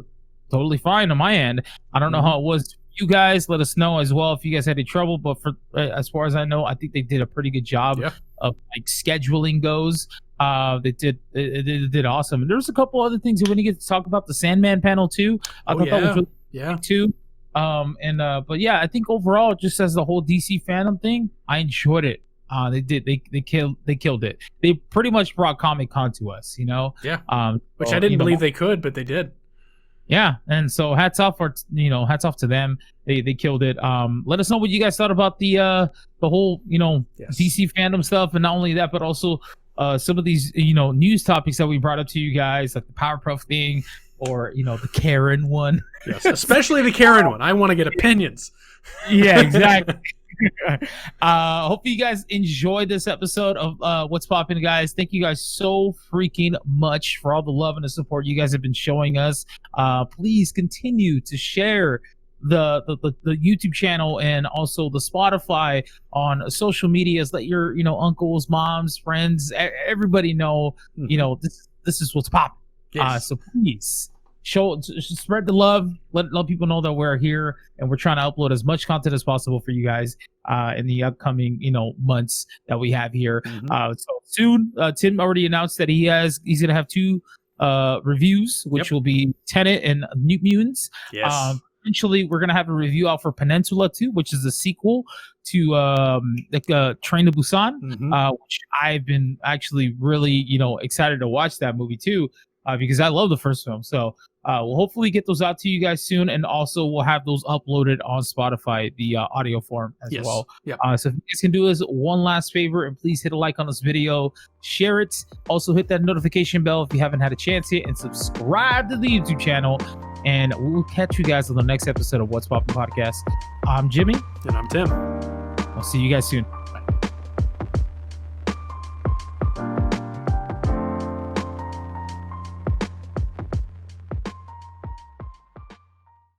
totally fine on my end. I don't know how it was for you guys. Let us know as well if you guys had any trouble. But for as far as I know, I think they did a pretty good job of like scheduling goes. They did awesome. And there's a couple other things when you get to talk about the Sandman panel too. I thought that was really too. But yeah, I think overall, just as the whole DC fandom thing, I enjoyed it. They killed it. They pretty much brought Comic-Con to us, which I didn't believe they could, but they did. Yeah, and so hats off to them. They killed it. Let us know what you guys thought about the whole DC fandom stuff, and not only that, but also some of these news topics that we brought up to you guys, like the Powerpuff thing, or the Karen one. Yes, especially the Karen one. I want to get opinions. Yeah, exactly. Hope you guys enjoyed this episode of What's Poppin', guys. Thank you guys so freaking much for all the love and the support you guys have been showing us. Please continue to share the YouTube channel and also the Spotify on social medias. Let your uncles, moms, friends, everybody know this is what's poppin'. So please spread the love. Let people know that we're here and we're trying to upload as much content as possible for you guys in the upcoming months that we have here. So soon, Tim already announced that he's gonna have 2 reviews, which will be Tenet and New Mutants. Yes. Eventually, we're gonna have a review out for Peninsula 2, which is a sequel to Train to Busan, which I've been actually really excited to watch that movie too. Because I love the first film. So we'll hopefully get those out to you guys soon. And also we'll have those uploaded on Spotify, the audio form as well. So if you guys can do us one last favor and please hit a like on this video, share it. Also hit that notification bell if you haven't had a chance yet, and subscribe to the YouTube channel. And we'll catch you guys on the next episode of What's Poppin' Podcast. I'm Jimmy. And I'm Tim. I'll see you guys soon.